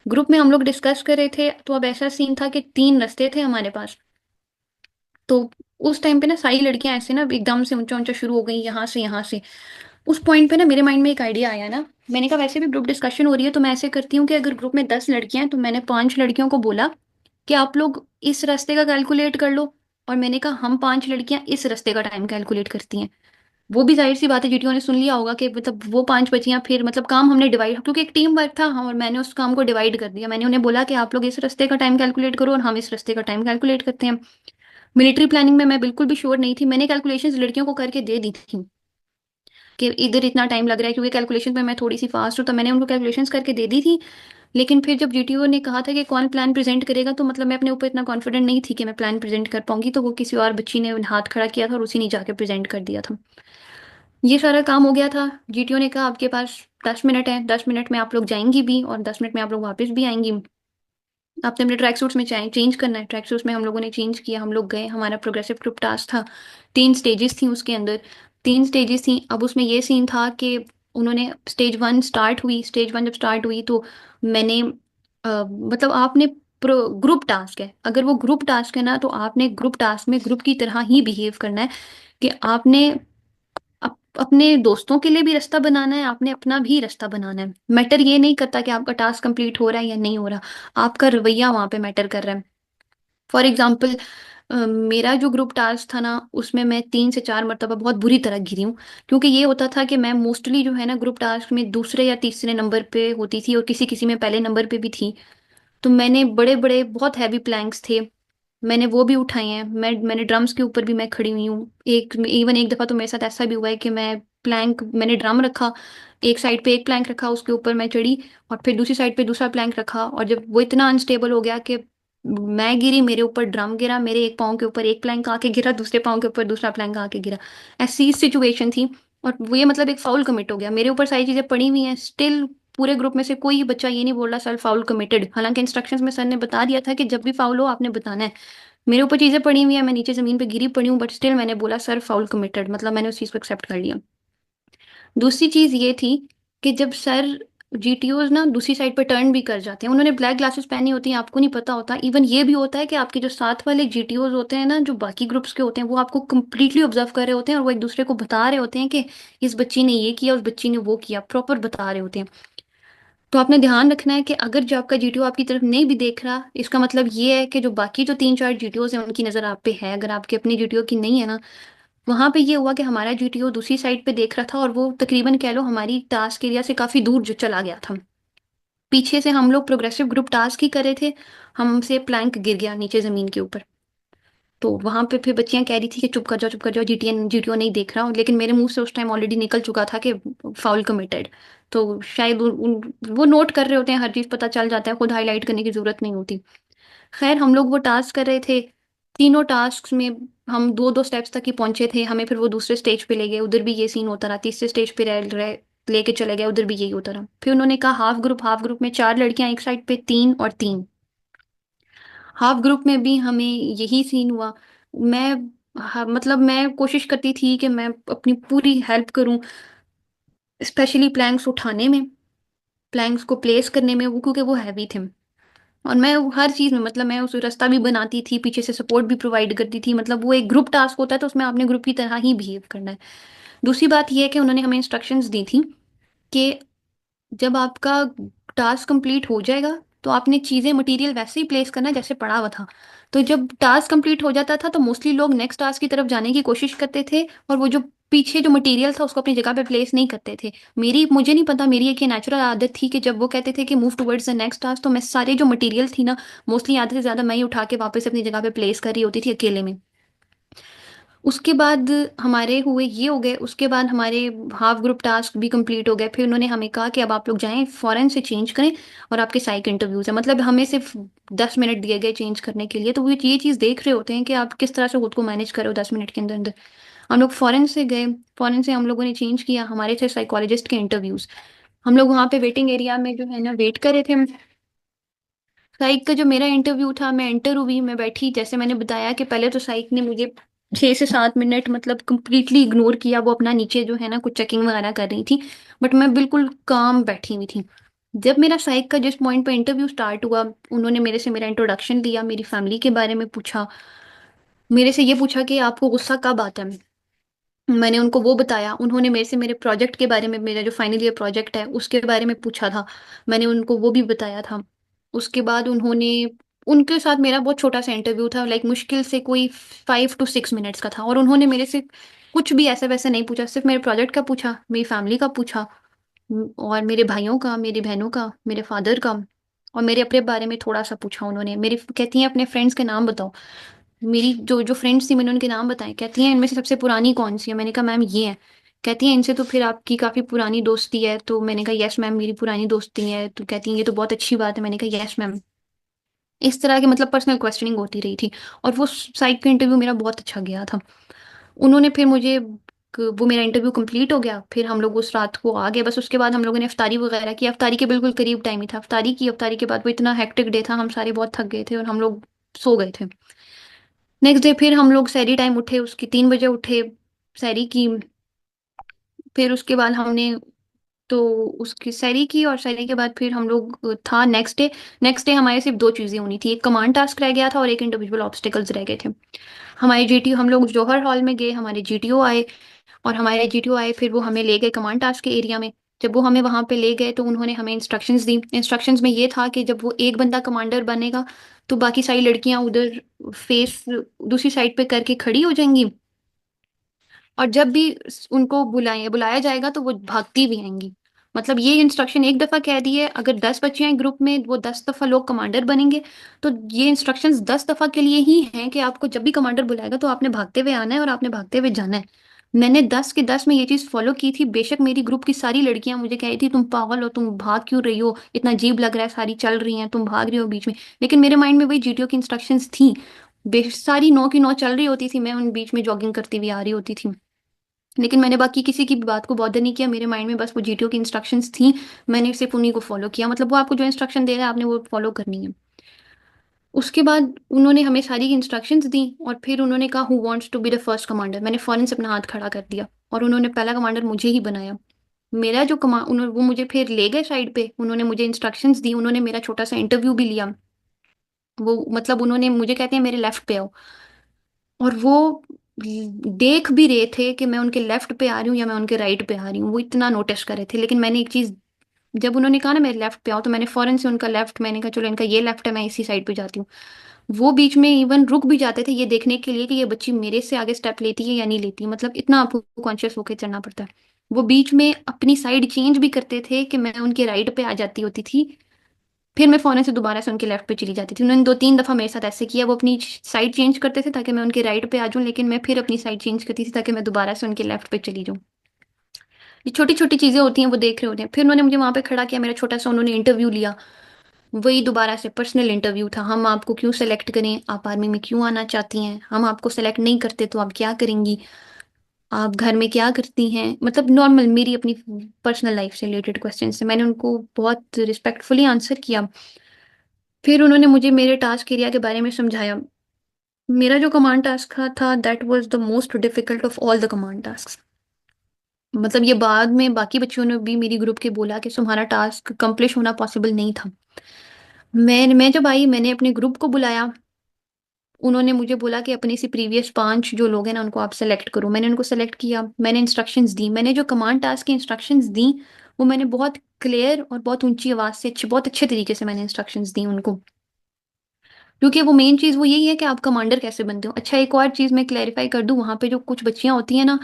S3: ग्रुप में हम लोग डिस्कस कर रहे थे, तो अब ऐसा सीन था कि 3 रास्ते थे हमारे पास। तो उस टाइम पे ना सारी लड़कियां ऐसे ना एकदम से ऊंचा ऊंचा शुरू हो गई, यहाँ से यहाँ से। उस पॉइंट पे ना मेरे माइंड में एक आइडिया आया ना। मैंने कहा वैसे भी ग्रुप डिस्कशन हो रही है, तो मैं ऐसे करती हूँ कि अगर ग्रुप में 10 लड़कियां हैं तो मैंने 5 लड़कियों को बोला कि आप लोग इस रास्ते का कैलकुलेट कर लो, और मैंने कहा हम 5 लड़कियां इस रास्ते का टाइम कैलकुलेट करती हैं। वो भी जाहिर सी बात है जीटीओ ने सुन लिया होगा कि मतलब वो 5 बचियां, फिर मतलब काम हमने डिवाइड, क्योंकि एक टीम वर्क था हाँ, और मैंने उस काम को डिवाइड कर दिया। मैंने उन्हें बोला कि आप लोग इस रास्ते का टाइम कैलकुलेट करो और हम इस रास्ते का टाइम कैलकुलेट करते हैं। मिलिट्री प्लानिंग में मैं बिल्कुल भी श्योर नहीं थी, मैंने कैलकुलेशंस लड़कियों को करके दे दी थी कि इधर इतना टाइम लग रहा है, क्योंकि कैलकुलेशन में मैं थोड़ी सी फास्ट हूँ, तो मैंने उनको कैलकुलेशंस करके दे दी थी। लेकिन फिर जब जीटीओ ने कहा था कि कौन प्लान प्रेजेंट करेगा, तो मतलब मैं अपने ऊपर इतना कॉन्फिडेंट नहीं थी कि मैं प्लान प्रेजेंट कर पाऊंगी, तो वो किसी और बच्ची ने हाथ खड़ा किया था और उसी ने जाके प्रेजेंट कर दिया था। ये सारा काम हो गया था। जीटीओ ने कहा आपके पास 10 मिनट है, 10 मिनट में आप लोग जाएंगी भी और 10 मिनट में आप लोग वापस भी आएंगी। आपने अपने ट्रैक सूट्स में चेंज करना है। ट्रैक सूट्स में हम लोगों ने चेंज किया, हम लोग गए। हमारा प्रोग्रेसिव ग्रुप टास्क था, 3 स्टेजेस थी उसके अंदर। 3 स्टेजेस थी। अब उसमें ये सीन था कि उन्होंने स्टेज 1 स्टार्ट हुई। स्टेज 1 जब स्टार्ट हुई तो मैंने मतलब आपने ग्रुप टास्क है, अगर वो ग्रुप टास्क है ना, तो आपने ग्रुप टास्क में ग्रुप की तरह ही बिहेव करना है कि आपने अपने दोस्तों के लिए भी रास्ता बनाना है, आपने अपना भी रास्ता बनाना है। मैटर ये नहीं करता कि आपका टास्क कंप्लीट हो रहा है या नहीं हो रहा, आपका रवैया वहां पे मैटर कर रहा है। फॉर एग्जाम्पल मेरा जो ग्रुप टास्क था ना, उसमें मैं 3 से 4 मरतबा बहुत बुरी तरह गिरी हूँ। क्योंकि ये होता था कि मैं मोस्टली जो है ना ग्रुप टास्क में दूसरे या तीसरे नंबर पे होती थी, और किसी किसी में पहले नंबर पे भी थी। तो मैंने बड़े बड़े बहुत हैवी प्लैंक्स थे, मैंने वो भी उठाए हैं। मैंने ड्रम्स के ऊपर भी मैं खड़ी हुई हूँ। एक दफा तो मेरे साथ ऐसा भी हुआ है कि मैंने ड्रम रखा, एक साइड पे एक प्लैंक रखा, उसके ऊपर मैं चढ़ी, और फिर दूसरी साइड पे दूसरा प्लैंक रखा, और जब वो इतना अनस्टेबल हो गया कि मैं गिरी, मेरे ऊपर ड्रम गिरा, मेरे एक पाँव के ऊपर एक प्लैंक आके गिरा, दूसरे पाँव के ऊपर दूसरा प्लैंक आके गिरा। ऐसी सिचुएशन थी। और वो ये मतलब एक फाउल कमिट हो गया, मेरे ऊपर सारी चीजें पड़ी हुई हैं स्टिल। पूरे ग्रुप में से कोई बच्चा ये नहीं बोल रहा सर फाउल कमिटेड, हालांकि इंस्ट्रक्शंस में सर ने बता दिया था कि जब भी फाउल हो आपने बताना है। मेरे ऊपर चीजें पड़ी हुई हैं, मैं नीचे जमीन पे गिरी पड़ी हूँ, बट स्टिल मैंने बोला सर फाउल कमिटेड, मतलब मैंने उस चीज को एक्सेप्ट कर लिया। दूसरी चीज ये थी कि जब सर जीटीओज ना दूसरी साइड पर टर्न भी कर जाते हैं, उन्होंने ब्लैक ग्लासेस पहनी होती हैं, आपको नहीं पता होता। इवन ये भी होता है कि आपके जो साथ वाले जीटीओज होते हैं ना, जो बाकी ग्रुप्स के होते हैं, वो आपको कंप्लीटली ऑब्जर्व कर रहे होते हैं, और वो एक दूसरे को बता रहे होते हैं कि इस बच्ची ने ये किया, उस बच्ची ने वो किया, प्रॉपर बता रहे होते हैं। तो आपने ध्यान रखना है कि अगर जो आपका जीटीओ आपकी तरफ नहीं भी देख रहा, इसका मतलब ये है कि जो बाकी जो 3 4 जीटीओज हैं उनकी नजर आप पे है, अगर आपके अपने जीटीओ की नहीं है ना। वहां पे ये हुआ कि हमारा जीटीओ दूसरी साइड पे देख रहा था, और वो तकरीबन कह लो हमारी टास्क एरिया से काफी दूर जो चला गया था। पीछे से हम लोग प्रोग्रेसिव ग्रुप टास्क ही कर रहे थे, हमसे प्लैंक गिर गया नीचे जमीन के ऊपर। तो वहां पे फिर बच्चियां कह रही थी कि चुप कर जाओ, चुप कर जाओ, जीटीओ नहीं देख रहा, लेकिन मेरे मुंह से उस टाइम ऑलरेडी निकल चुका था कि फाउल कमिटेड। तो शायद वो नोट कर रहे होते हैं, हर चीज पता चल जाता है, खुद हाईलाइट करने की जरूरत नहीं होती। खैर हम लोग वो टास्क कर रहे थे। तीनों टास्क में हम दो दो स्टेप्स तक ही पहुंचे थे, हमें फिर वो दूसरे स्टेज पे ले गए, उधर भी ये सीन होता रहा, तीसरे स्टेज पे लेके चले गए, उधर भी यही होता रहा। फिर उन्होंने कहा हाफ ग्रुप में 4 लड़कियां एक साइड पे, 3 और 3। हाफ ग्रुप में भी हमें यही सीन हुआ। मैं मतलब मैं कोशिश करती थी कि मैं अपनी पूरी हेल्प करूं, स्पेशली प्लैंक्स उठाने में, प्लैंक्स को प्लेस करने में, वो क्योंकि वो हैवी थे। और मैं हर चीज में, मतलब मैं उस रास्ता भी बनाती थी, पीछे से सपोर्ट भी प्रोवाइड करती थी, मतलब वो एक ग्रुप टास्क होता है तो उसमें आपने ग्रुप की तरह ही बिहेव करना है। दूसरी बात यह है कि उन्होंने हमें इंस्ट्रक्शंस दी थी कि जब आपका टास्क कंप्लीट हो जाएगा तो आपने चीजें मटेरियल वैसे ही प्लेस करना है जैसे पड़ा हुआ था। तो जब टास्क कंप्लीट हो जाता था तो मोस्टली लोग नेक्स्ट टास्क की तरफ जाने की कोशिश करते थे, और वो जो पीछे जो मटेरियल था उसको अपनी जगह पे प्लेस नहीं करते थे। मुझे नहीं पता, मेरी एक ये नेचुरल आदत थी कि जब वो कहते थे कि move towards the next task, तो मैं सारे जो मटेरियल थी ना, मोस्टली आधे से ज्यादा मैं ही उठा के वापस अपनी जगह पे प्लेस कर रही होती थी अकेले में। उसके बाद हमारे हुए ये हो गए, उसके बाद हमारे हाफ ग्रुप टास्क भी कंप्लीट हो गए। फिर उन्होंने हमें कहा कि अब आप लोग जाएं फौरन से चेंज करें, और आपके साइक इंटरव्यूज है, मतलब हमें सिर्फ 10 मिनट दिए गए चेंज करने के लिए। तो वो ये चीज़ देख रहे होते हैं कि आप किस तरह से खुद को मैनेज करो 10 मिनट के अंदर अंदर। हम लोग फौरन से गए, फौरन से हम लोगों ने चेंज किया। हमारे थे साइकोलॉजिस्ट के इंटरव्यूज। हम लोग वहाँ पे वेटिंग एरिया में जो है ना वेट कर रहे थे। साइक का जो मेरा इंटरव्यू था, मैं एंटर हुई, मैं बैठी, जैसे मैंने बताया कि पहले तो साइक ने मुझे 6 से 7 मिनट मतलब कंप्लीटली इग्नोर किया, वो अपना नीचे जो है ना कुछ चेकिंग वगैरह कर रही थी, बट मैं बिल्कुल काम बैठी हुई थी। जब मेरा साइक का जिस पॉइंट पे इंटरव्यू स्टार्ट हुआ, उन्होंने मेरे से मेरा इंट्रोडक्शन लिया, मेरी फैमिली के बारे में पूछा, मेरे से ये पूछा कि आपको गुस्सा कब आता है। मैंने उनको वो बताया। उन्होंने मेरे से मेरे प्रोजेक्ट के बारे में, मेरा जो फाइनल ईयर प्रोजेक्ट है उसके बारे में पूछा था, मैंने उनको वो भी बताया था। उसके बाद उन्होंने, उनके साथ मेरा बहुत छोटा सा इंटरव्यू था, लाइक मुश्किल से कोई 5 to 6 मिनट्स का था, और उन्होंने मेरे से कुछ भी ऐसा वैसा नहीं पूछा, सिर्फ मेरे प्रोजेक्ट का पूछा, मेरी फैमिली का पूछा, और मेरे भाइयों का, मेरी बहनों का, मेरे फादर का, और मेरे अपने बारे में थोड़ा सा पूछा उन्होंने। मेरी कहती हैं अपने फ्रेंड्स के नाम बताओ। मेरी जो जो फ्रेंड्स थी मैंने उनके नाम बताए। कहती हैं इनमें से सबसे पुरानी कौन सी है। मैंने कहा मैम ये है। कहती हैं इनसे तो फिर आपकी काफ़ी पुरानी दोस्ती है। तो मैंने कहा यस मैम मेरी पुरानी दोस्ती है। तो कहती हैं ये तो बहुत अच्छी बात है। मैंने कहा यस मैम। इस तरह के मतलब पर्सनल क्वेश्चनिंग होती रही थी। और वो साइड का इंटरव्यू मेरा बहुत अच्छा गया था। उन्होंने फिर मुझे वो मेरा इंटरव्यू कंप्लीट हो गया, फिर हम लोग उस रात को आ गए। बस उसके बाद हम लोगों ने अफ्तारी वगैरह की, अफ्तारी के बिल्कुल करीब टाइम ही था। अफ्तारी की, अफ्तारी के बाद वो इतना हेक्टिक डे था, हम सारे बहुत थक गए थे और हम लोग सो गए थे। नेक्स्ट डे फिर हम लोग सहरी टाइम उठे, उसकी 3 बजे उठे, सहरी की। फिर उसके बाद हमने तो उसकी सहरी की, और सहरी के बाद फिर हम लोग था नेक्स्ट डे हमारे सिर्फ दो चीज़ें होनी थी, एक कमांड टास्क रह गया था और एक इंडिविजुअल ऑब्स्टिकल्स रह गए थे। हमारे जीटीओ, हम लोग जौहर हॉल में गए, हमारे जीटीओ आए, और हमारे जीटीओ आए फिर वो हमें ले गए कमांड टास्क के एरिया में। जब वो हमें वहां पे ले गए तो उन्होंने हमें इंस्ट्रक्शंस दी। इंस्ट्रक्शंस में ये था कि जब वो एक बंदा कमांडर बनेगा तो बाकी सारी लड़कियां उधर फेस दूसरी साइड पे करके खड़ी हो जाएंगी, और जब भी उनको बुलाया जाएगा तो वो भागती भी आएंगी। मतलब ये इंस्ट्रक्शन एक दफा कह दी है, अगर 10 बच्चियां ग्रुप में, वो 10 दफा लोग कमांडर बनेंगे। तो ये इंस्ट्रक्शंस 10 दफा के लिए ही हैं कि आपको जब भी कमांडर बुलाएगा तो आपने भागते हुए आना है और आपने भागते हुए जाना है। मैंने 10 के 10 में ये चीज फॉलो की थी। बेशक मेरी ग्रुप की सारी लड़कियां मुझे कह रही थी तुम पागल हो, तुम भाग क्यों रही हो, इतना अजीब लग रहा है, सारी चल रही हैं, तुम भाग रही हो बीच में। लेकिन मेरे माइंड में वही जीटीओ की इंस्ट्रक्शंस थी। सारी 9 की 9 चल रही होती थी, मैं उन बीच में जॉगिंग करती हुई आ रही होती थी। लेकिन मैंने बाकी किसी की भी बात को बॉदर नहीं किया, मेरे माइंड में बस वो जीटीओ की इंस्ट्रक्शंस थी, मैंने सिर्फ उन्हीं को फॉलो किया। मतलब वो आपको जो इंस्ट्रक्शन दे रहा है आपने वो फॉलो करनी है। उसके बाद उन्होंने हमें सारी इंस्ट्रक्शंस दी, और फिर उन्होंने कहा who wants to be the first commander. मैंने फौरन से अपना हाथ खड़ा कर दिया, और उन्होंने पहला कमांडर मुझे ही बनाया। मेरा जो उन्होंने वो मुझे फिर ले गए साइड पे, उन्होंने मुझे इंस्ट्रक्शंस दी, उन्होंने मेरा छोटा सा इंटरव्यू भी लिया। वो मतलब उन्होंने मुझे कहते हैं मेरे लेफ्ट पे आओ, और वो देख भी रहे थे कि मैं उनके लेफ्ट पे आ रही हूँ या मैं उनके राइट पे आ रही हूँ, वो इतना नोटिस कर रहे थे। लेकिन मैंने एक चीज, जब उन्होंने कहा ना मेरे लेफ्ट पे आओ, तो मैंने फौरन से उनका लेफ्ट, मैंने कहा चलो इनका ये लेफ्ट है, मैं इसी साइड पे जाती हूँ। वो बीच में इवन रुक भी जाते थे ये देखने के लिए कि ये बच्ची मेरे से आगे स्टेप लेती है या नहीं लेती, मतलब इतना आपको कॉन्शियस होकर चलना पड़ता है। वो बीच में अपनी साइड चेंज भी करते थे कि मैं उनके राइट पे आ जाती होती थी, फिर मैं फोन से दोबारा से उनके लेफ्ट पे चली जाती थी। उन्होंने 2-3 दफा मेरे साथ ऐसे किया, वो अपनी साइड चेंज करते थे ताकि मैं उनके राइट पे आ जाऊं, लेकिन मैं फिर अपनी साइड चेंज करती थी ताकि मैं दोबारा से उनके लेफ्ट पे चली जाऊं। ये छोटी छोटी चीजें होती हैं, वो देख रहे होते हैं। फिर उन्होंने मुझे वहां पे खड़ा किया, मेरा छोटा सा उन्होंने इंटरव्यू लिया। वही दोबारा से पर्सनल इंटरव्यू था, हम आपको क्यों सेलेक्ट करें, आप आर्मी में क्यों आना चाहती हैं, हम आपको सेलेक्ट नहीं करते तो आप क्या करेंगी, आप घर में क्या करती हैं, मतलब नॉर्मल मेरी अपनी पर्सनल लाइफ से रिलेटेड क्वेश्चन से मैंने उनको बहुत रिस्पेक्टफुली आंसर किया। फिर उन्होंने मुझे मेरे टास्क एरिया के बारे में समझाया। मेरा जो कमांड टास्क था that was the most difficult of all the command task. मतलब ये बाद में बाकी बच्चों ने भी मेरी ग्रुप के बोला कि तुम्हारा टास्क कंप्लीट होना पॉसिबल नहीं था। मैं जब आई मैंने अपने ग्रुप को बुलाया, उन्होंने मुझे बोला कि अपने से प्रीवियस 5 जो लोग हैं ना उनको आप सेलेक्ट करो। मैंने उनको सेलेक्ट किया, मैंने इंस्ट्रक्शंस दी, मैंने जो कमांड टास्क की इंस्ट्रक्शंस दी वो मैंने बहुत क्लियर और बहुत ऊंची आवाज से बहुत अच्छे तरीके से मैंने इंस्ट्रक्शंस दी उनको। क्योंकि वो मेन चीज वो यही है कि आप कमांडर कैसे बनते हो। अच्छा, एक और चीज मैं क्लैरिफाई कर दूं, वहां पे जो कुछ बच्चियां होती हैं ना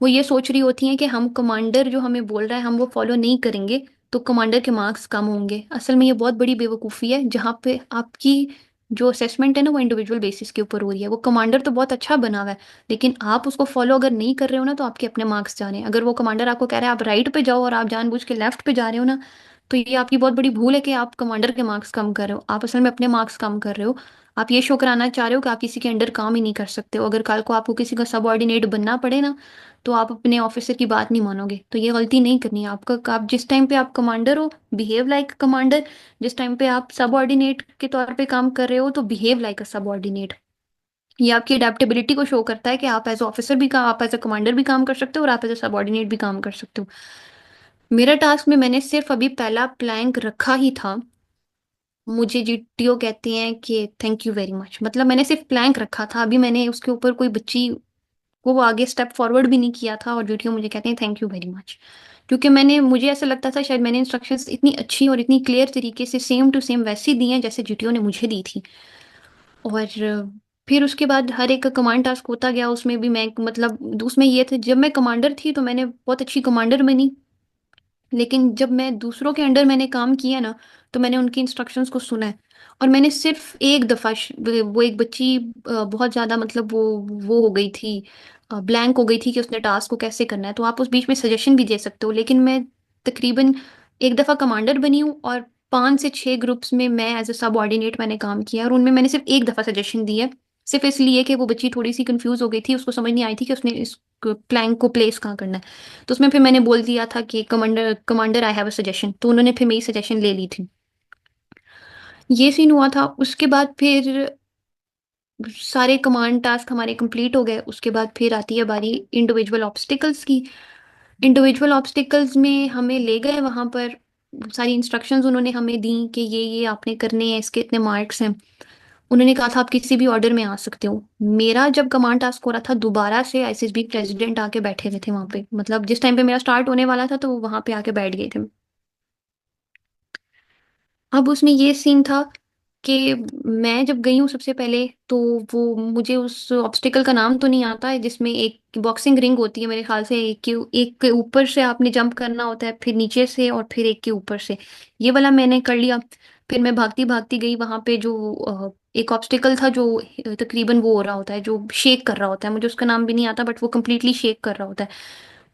S3: वो ये सोच रही होती हैं कि हम कमांडर जो हमें बोल रहा है हम वो फॉलो नहीं करेंगे तो कमांडर के मार्क्स कम होंगे। असल में ये बहुत बड़ी बेवकूफ़ी है, जहाँ पे आपकी जो असेसमेंट है ना वो इंडिविजुअल बेसिस के ऊपर हो रही है। वो कमांडर तो बहुत अच्छा बना हुआ है, लेकिन आप उसको फॉलो अगर नहीं कर रहे हो ना तो आपके अपने मार्क्स जा रहे हैं। अगर वो कमांडर आपको कह रहा है आप राइट पे जाओ और आप जानबूझ के लेफ्ट पे जा रहे हो ना, तो ये आपकी बहुत बड़ी भूल है कि आप कमांडर के मार्क्स कम कर रहे हो, आप असल में अपने मार्क्स कम कर रहे हो। आप ये शो कराना चाह रहे हो कि आप किसी के अंडर काम ही नहीं कर सकते हो। अगर कल को आपको किसी का सबऑर्डिनेट बनना पड़े ना तो आप अपने ऑफिसर की बात नहीं मानोगे। तो ये गलती नहीं करनी है आपका। आप जिस टाइम पे आप कमांडर हो बिहेव लाइक कमांडर, जिस टाइम पे आप सबऑर्डिनेट के तौर पे काम कर रहे हो तो बिहेव लाइक अ सबऑर्डिनेट। ये आपकी अडेप्टेबिलिटी को शो करता है कि आप एज ऑफिसर भी काम, आप एज अ कमांडर भी काम कर सकते हो और आप एज अ सबऑर्डिनेट भी काम कर सकते हो। मेरा टास्क में मैंने सिर्फ अभी पहला प्लैंक रखा ही था। मुझे जीटीओ कहती हैं कि थैंक यू वेरी मच, मतलब मैंने सिर्फ प्लैंक रखा था, अभी मैंने उसके ऊपर कोई बच्ची को वो आगे स्टेप फॉरवर्ड भी नहीं किया था और जीटीओ मुझे कहते हैं थैंक यू वेरी मच। क्योंकि मैंने मुझे ऐसा लगता था शायद मैंने इंस्ट्रक्शंस इतनी अच्छी और इतनी क्लियर तरीके से सेम टू सेम वैसी दी हैं जैसे जीटीओ ने मुझे दी थी। और फिर उसके बाद हर एक कमांड टास्क होता गया, उसमें भी मैं मतलब उसमें ये थे जब मैं कमांडर थी तो मैंने बहुत अच्छी कमांडर बनी, लेकिन जब मैं दूसरों के अंडर मैंने काम किया ना तो मैंने उनकी इंस्ट्रक्शंस को सुना है। और मैंने सिर्फ एक दफ़ा वो एक बच्ची बहुत ज़्यादा मतलब वो हो गई थी, ब्लैंक हो गई थी कि उसने टास्क को कैसे करना है, तो आप उस बीच में सजेशन भी दे सकते हो। लेकिन मैं तकरीबन एक दफ़ा कमांडर बनी हूँ और 5 से 6 ग्रुप्स में मैं एज अ सब ऑर्डिनेट मैंने काम किया और उनमें मैंने सिर्फ एक दफ़ा सजेशन दी है। सिर्फ इसलिए कि वो बच्ची थोड़ी सी कंफ्यूज हो गई थी, उसको समझ नहीं आई थी कि उसने इस प्लैंक को प्लेस कहाँ करना है। तो उसमें फिर मैंने बोल दिया था कि commander commander I have a suggestion, तो उन्होंने फिर मेरी सजेशन ले ली थी। ये सीन हुआ था। उसके बाद फिर सारे कमांड टास्क हमारे कंप्लीट हो गए। उसके बाद फिर आती है बारी इंडिविजुअल ऑब्स्टिकल्स की। इंडिविजुअल ऑब्स्टिकल्स में हमें ले गए वहाँ पर, सारी इंस्ट्रक्शंस उन्होंने हमें दी कि ये आपने करने हैं, इसके इतने मार्क्स हैं। उन्होंने कहा था आप किसी भी ऑर्डर में आ सकते हो। मेरा जब कमांड टास्क हो रहा था दोबारा से आईसीएसबी प्रेसिडेंट आके बैठे हुए थे वहाँ पे, मतलब जिस टाइम पे मेरा स्टार्ट होने वाला था तो वो वहाँ पे आके बैठ गए थे। अब उसमें ये सीन था कि मैं जब गई हूँ सबसे पहले तो वो मुझे उस ऑब्स्टिकल का नाम तो नहीं आता है जिसमें एक बॉक्सिंग रिंग होती है मेरे ख्याल से, एक के ऊपर से आपने जंप करना होता है, फिर नीचे से और फिर एक के ऊपर से। ये वाला मैंने कर लिया। फिर मैं भागती भागती गई वहां पे जो एक ऑब्स्टिकल था जो तकरीबन वो हो रहा होता है जो शेक कर रहा होता है, मुझे उसका नाम भी नहीं आता बट वो कम्प्लीटली शेक कर रहा होता है।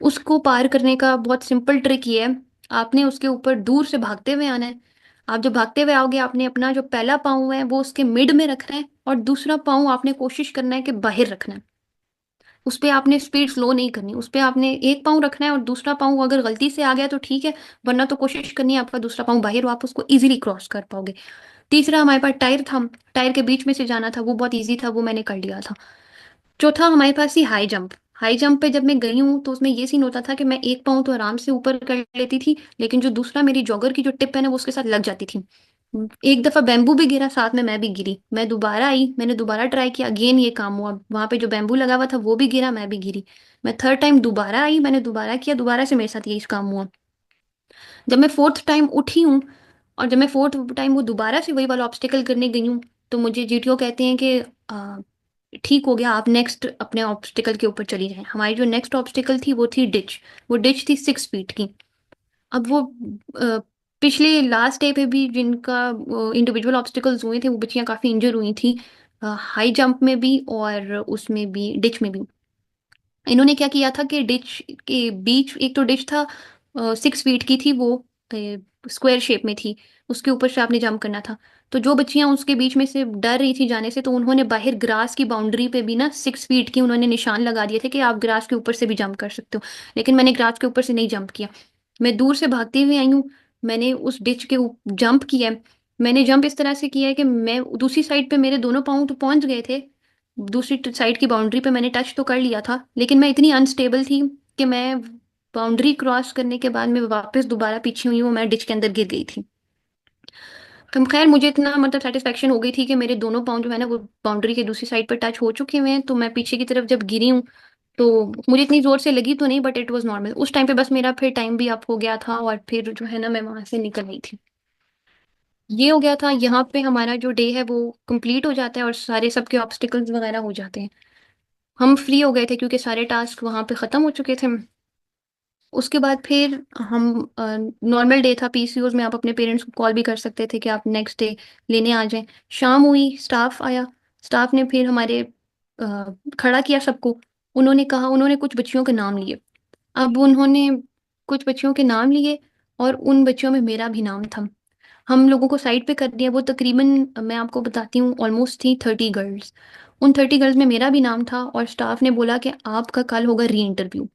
S3: उसको पार करने का बहुत सिंपल ट्रिक ये है, आपने उसके ऊपर दूर से भागते हुए आना है। आप जब भागते हुए आओगे आपने अपना जो पहला पाँव है वो उसके मिड में रखना है और दूसरा पाँव आपने कोशिश करना है कि बाहर रखना है। उस पे आपने स्पीड स्लो नहीं करनी, उस पे आपने एक पाँव रखना है और दूसरा पाँव अगर गलती से आ गया तो ठीक है, वरना तो कोशिश करनी है आपका दूसरा पाँव बाहर हो, आप उसको इजीली क्रॉस कर पाओगे। तीसरा हमारे पास टायर था, टायर के बीच में से जाना था, वो बहुत ईजी था, वो मैंने कर लिया था। चौथा हमारे पास ही हाई जंप। हाई जंप पे जब मैं गई हूँ तो उसमें ये सीन होता था कि मैं एक पाँव तो आराम से ऊपर कर लेती थी, लेकिन जो दूसरा मेरी जॉगर की जो टिप है ना वो उसके साथ लग जाती थी। एक दफा बैम्बू भी गिरा, साथ में मैं भी गिरी। मैं दोबारा आई, मैंने दोबारा ट्राई किया, अगेन ये काम हुआ, वहां पे जो बैम्बू लगा हुआ था वो भी गिरा, मैं भी गिरी। मैं थर्ड टाइम दोबारा आई, मैंने दोबारा किया, दोबारा से मेरे साथ यही काम हुआ। जब मैं फोर्थ टाइम उठी हूँ और जब मैं फोर्थ टाइम वो दोबारा से वही वाला ऑब्स्टिकल करने गई हूँ तो मुझे जीटीओ कहते हैं कि ठीक हो गया, आप नेक्स्ट अपने ऑब्स्टिकल के ऊपर चली जाएं। हमारी जो नेक्स्ट ऑब्स्टिकल थी वो थी डिच। वो डिच थी 6 फीट की। अब वो अ, पिछले लास्ट डे पे भी जिनका इंडिविजुअल ऑब्स्टिकल्स हुए थे वो बच्चियां काफ़ी इंजर हुई थी, हाई जंप में भी और उसमें भी डिच में भी। इन्होंने क्या किया था कि डिच के बीच, एक तो डिच था 6 फीट की थी वो, स्क्वायर शेप में थी, उसके ऊपर से आपने जंप करना था। तो जो बच्चियां उसके बीच में से डर रही थी जाने से, तो उन्होंने बाहर ग्रास की बाउंड्री पे भी ना 6 फीट की उन्होंने निशान लगा दिए थे कि आप ग्रास के ऊपर से भी जंप कर सकते हो। लेकिन मैंने ग्रास के ऊपर से नहीं जंप किया। मैं दूर से भागती हुई आई हूँ। मैंने उस डिच के जंप किया है। मैंने जंप इस तरह से किया है कि मैं दूसरी साइड पे, मेरे दोनों पाँव तो पहुंच गए थे। दूसरी साइड की बाउंड्री पे मैंने टच तो कर लिया था, लेकिन मैं इतनी अनस्टेबल थी कि मैं बाउंड्री क्रॉस करने के बाद मैं वापस दोबारा पीछे हुई हूँ, मैं डिच के अंदर गिर गई थी। तो खैर मुझे इतना मतलब सेटिस्फेक्शन हो गई थी कि मेरे दोनों पाँव जो है ना वो बाउंड्री के दूसरी साइड पर टच हो चुके हुए हैं। तो मैं पीछे की तरफ जब गिरी हूँ तो मुझे इतनी जोर से लगी तो नहीं, बट इट वाज नॉर्मल उस टाइम पे। बस मेरा फिर टाइम भी अप हो गया था और फिर जो है ना मैं वहां से निकल गई थी। ये हो गया था। यहाँ पे हमारा जो डे है वो कंप्लीट हो जाता है और सारे सबके ऑब्स्टिकल्स वगैरह हो जाते हैं। हम फ्री हो गए थे क्योंकि सारे टास्क वहां पे खत्म हो चुके थे। उसके बाद फिर हम नॉर्मल डे था। पीसीओज में आप अपने पेरेंट्स को कॉल भी कर सकते थे कि आप नेक्स्ट डे लेने आ जाएं। शाम हुई, स्टाफ आया। स्टाफ ने फिर हमारे खड़ा किया सबको। उन्होंने कहा, उन्होंने कुछ बच्चियों के नाम लिए। अब उन्होंने कुछ बच्चियों के नाम लिए और उन बच्चियों में मेरा भी नाम था। हम लोगों को साइड पे कर दिया। वो तकरीबन मैं आपको बताती हूँ ऑलमोस्ट थी 30 गर्ल्स। उन 30 गर्ल्स में मेरा भी नाम था और स्टाफ ने बोला कि आपका कल होगा री इंटरव्यू।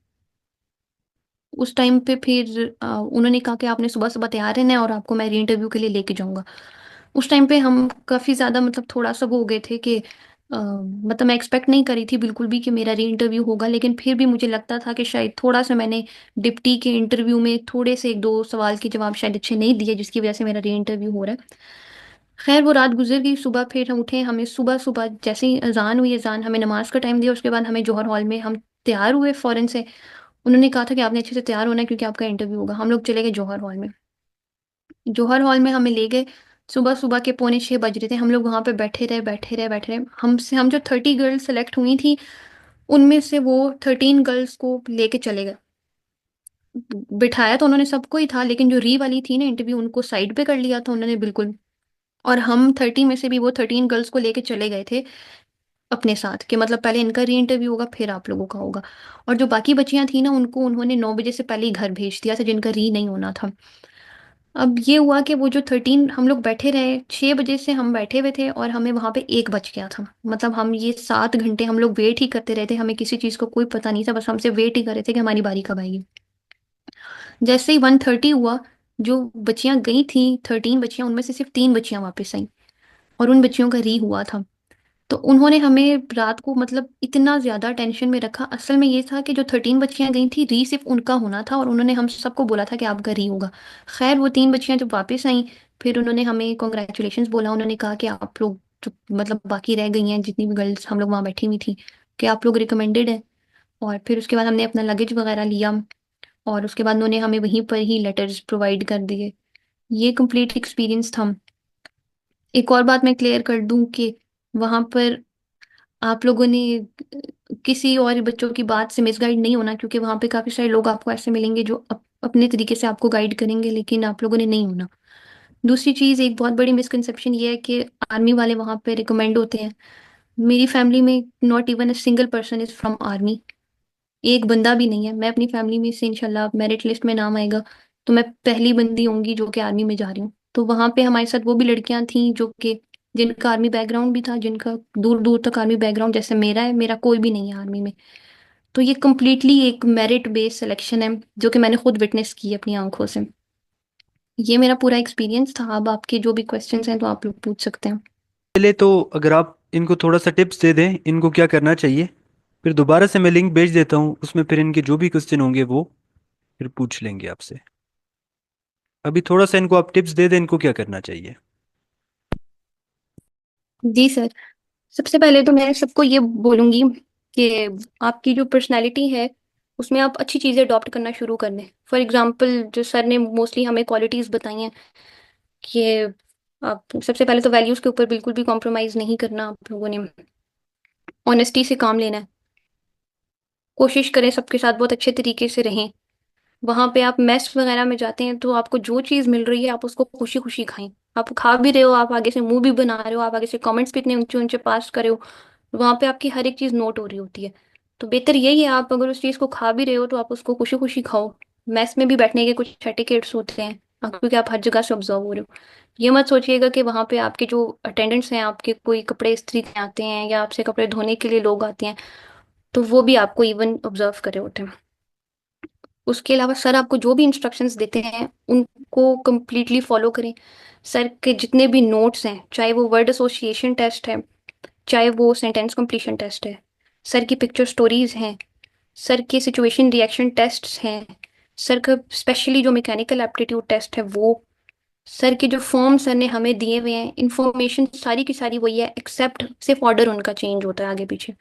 S3: उस टाइम पे फिर उन्होंने कहा कि आपने सुबह सुबह तैयार रहना है और आपको मैं री इंटरव्यू के लिए लेके जाऊंगा। उस टाइम पे हम काफ़ी ज़्यादा मतलब थोड़ा सा वो हो गए थे कि मतलब मैं एक्सपेक्ट नहीं करी थी बिल्कुल भी कि मेरा री इंटरव्यू होगा, लेकिन फिर भी मुझे लगता था कि शायद थोड़ा सा मैंने डिप्टी के इंटरव्यू में थोड़े से एक दो सवाल के जवाब शायद अच्छे नहीं दिए, जिसकी वजह से मेरा री इंटरव्यू हो रहा है। खैर वो रात गुजर गई। सुबह फिर हम उठे। हमें सुबह सुबह जैसे ही अजान हुई, अजान हमें नमाज का टाइम दिया, उसके बाद हमें जौहर हॉल में हम तैयार हुए फ़ौरन से। उन्होंने कहा था कि आपने अच्छे से तैयार होना है क्योंकि आपका इंटरव्यू होगा। हम लोग चले गए जौहर हॉल में। जौहर हॉल में हमें ले गए। सुबह सुबह के 5:45 बज रहे थे। हम लोग वहां पे बैठे रहे बैठे रहे बैठे रहे। हम जो 30 गर्ल्स सेलेक्ट हुई थी उनमें से वो 13 गर्ल्स को लेके चले गए। बिठाया तो उन्होंने सबको ही था, लेकिन जो री वाली थी ना इंटरव्यू, उनको साइड पे कर लिया था उन्होंने बिल्कुल। और हम 30 में से भी वो 13 गर्ल्स को लेके चले गए थे अपने साथ, कि मतलब पहले इनका री इंटरव्यू होगा फिर आप लोगों का होगा। और जो बाकी बच्चियां थी ना उनको उन्होंने 9 बजे से पहले ही घर भेज दिया था, जिनका री नहीं होना था। अब ये हुआ कि वो जो 13 हम लोग बैठे रहे, 6 बजे से हम बैठे हुए थे और हमें वहां पे 1 बज गया था। मतलब हम ये 7 घंटे हम लोग वेट ही करते रहे थे। हमें किसी चीज का कोई पता नहीं था, बस हमसे वेट ही कर रहे थे कि हमारी बारी कब आएगी। जैसे ही 1:30 हुआ, जो बच्चियां गई थी 13 बच्चियां, उनमें से सिर्फ 3 बच्चियां वापस आई और उन बच्चियों का री हुआ था। तो उन्होंने हमें रात को मतलब इतना ज्यादा टेंशन में रखा। असल में ये था कि जो 13 बच्चियां गई थी, री सिर्फ उनका होना था और उन्होंने हम सबको बोला था कि आपका री होगा। खैर वो 3 बच्चियां जब वापस आई, फिर उन्होंने हमें कॉन्ग्रेचुलेशंस बोला। उन्होंने कहा कि आप लोग जो मतलब बाकी रह गई हैं जितनी भी गर्ल्स हम लोग वहाँ बैठी हुई थी, कि आप लोग रिकमेंडेड है। और फिर उसके बाद हमने अपना लगेज वगैरह लिया और उसके बाद उन्होंने हमें वहीं पर ही लेटर्स प्रोवाइड कर दिए। ये कंप्लीट एक्सपीरियंस था। एक और बात मैं क्लियर कर दूं कि वहां पर आप लोगों ने किसी और बच्चों की बात से मिसगाइड नहीं होना, क्योंकि वहां पे काफी सारे लोग आपको ऐसे मिलेंगे जो अपने तरीके से आपको गाइड करेंगे, लेकिन आप लोगों ने नहीं होना। दूसरी चीज, एक बहुत बड़ी मिसकंसेप्शन ये है कि आर्मी वाले वहां पे रिकमेंड होते हैं। मेरी फैमिली में not even a single person is from army. एक बंदा भी नहीं है। मैं अपनी फैमिली में से इंशाल्लाह मेरिट लिस्ट में नाम आएगा तो मैं पहली बंदी होंगी जो कि आर्मी में जा रही हूँ। तो वहां पे हमारे साथ वो भी लड़कियां थी जो कि जिनका आर्मी बैकग्राउंड भी था, जिनका दूर दूर तक आर्मी बैकग्राउंड जैसे मेरा है। मेरा कोई भी नहीं है आर्मी में। तो ये कम्प्लीटली एक मेरिट बेस्ड सिलेक्शन है जो कि मैंने खुद विटनेस की है अपनी आंखों से। ये मेरा पूरा एक्सपीरियंस था। अब आपके जो भी क्वेश्चंस हैं तो आप लोग पूछ सकते हैं।
S2: पहले तो अगर आप इनको थोड़ा सा टिप्स दे दें इनको क्या करना चाहिए, फिर दोबारा से मैं लिंक भेज देता हूँ, उसमें फिर इनके जो भी क्वेश्चन होंगे वो फिर पूछ लेंगे आपसे। अभी थोड़ा सा इनको आप टिप्स दे दें इनको क्या करना चाहिए।
S3: जी सर। सबसे पहले तो मैं सबको ये बोलूंगी कि आपकी जो पर्सनैलिटी है उसमें आप अच्छी चीज़ें अडॉप्ट करना शुरू कर दें। फॉर एग्जांपल जो सर ने मोस्टली हमें क्वालिटीज़ बताई हैं कि आप सबसे पहले तो वैल्यूज़ के ऊपर बिल्कुल भी कॉम्प्रोमाइज़ नहीं करना। आप लोगों ने ऑनेस्टी से काम लेना है। कोशिश करें सबके साथ बहुत अच्छे तरीके से रहें। वहां पे आप मेस वगैरह में जाते हैं तो आपको जो चीज़ मिल रही है आप उसको खुशी खुशी खाएं। आप खा भी रहे हो, आप आगे से मुंह भी बना रहे हो, आप आगे से कमेंट्स भी इतने ऊंचे ऊंचे पास कर रहे हो, वहां पे आपकी हर एक चीज नोट हो रही होती है। तो बेहतर यही है, आप अगर उस चीज को खा भी रहे हो तो आप उसको खुशी खुशी खाओ। मैस में भी बैठने के कुछ एटिकेट्स होते हैं। क्योंकि आप हर जगह से ऑब्जर्व हो रहे हो। ये मत सोचिएगा कि वहां पे आपके जो अटेंडेंट्स हैं, आपके कोई कपड़े इस्त्री के आते हैं या आपसे कपड़े धोने के लिए लोग आते हैं, तो वो भी आपको इवन ऑब्जर्व कर रहे होते हैं। उसके अलावा सर आपको जो भी इंस्ट्रक्शंस देते हैं उनको कंप्लीटली फॉलो करें। सर के जितने भी नोट्स हैं, चाहे वो वर्ड एसोसिएशन टेस्ट है, चाहे वो सेंटेंस कंप्लीशन टेस्ट है, सर की पिक्चर स्टोरीज हैं, सर के सिचुएशन रिएक्शन टेस्ट्स हैं, सर का स्पेशली जो मैकेनिकल एप्टीट्यूड टेस्ट है वो, सर के जो फॉर्म सर ने हमें दिए हुए हैं, इंफॉर्मेशन सारी की सारी वही है, एक्सेप्ट सिर्फ ऑर्डर उनका चेंज होता है आगे पीछे।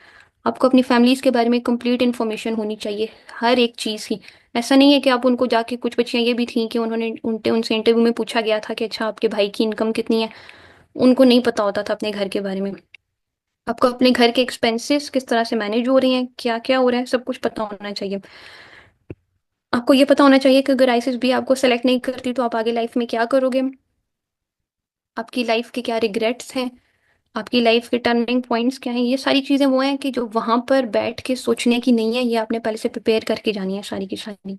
S3: आपको अपनी फैमिलीज के बारे में कंप्लीट इन्फॉर्मेशन होनी चाहिए, हर एक चीज़ की। ऐसा नहीं है कि आप उनको जाके, कुछ बच्चियां ये भी थी कि उनसे इंटरव्यू में पूछा गया था कि अच्छा आपके भाई की इनकम कितनी है, उनको नहीं पता होता था अपने घर के बारे में। आपको अपने घर के एक्सपेंसेस किस तरह से मैनेज हो रहे हैं, क्या क्या हो रहा है, सब कुछ पता होना चाहिए। आपको ये पता होना चाहिए कि अगर आईसीएसबी आपको सेलेक्ट नहीं करती तो आप आगे लाइफ में क्या करोगे, आपकी लाइफ के क्या रिग्रेट्स हैं, आपकी लाइफ के टर्निंग पॉइंट्स क्या हैं। ये सारी चीज़ें वो हैं कि जो वहां पर बैठ के सोचने की नहीं है, ये आपने पहले से प्रिपेयर करके जानी है सारी की सारी।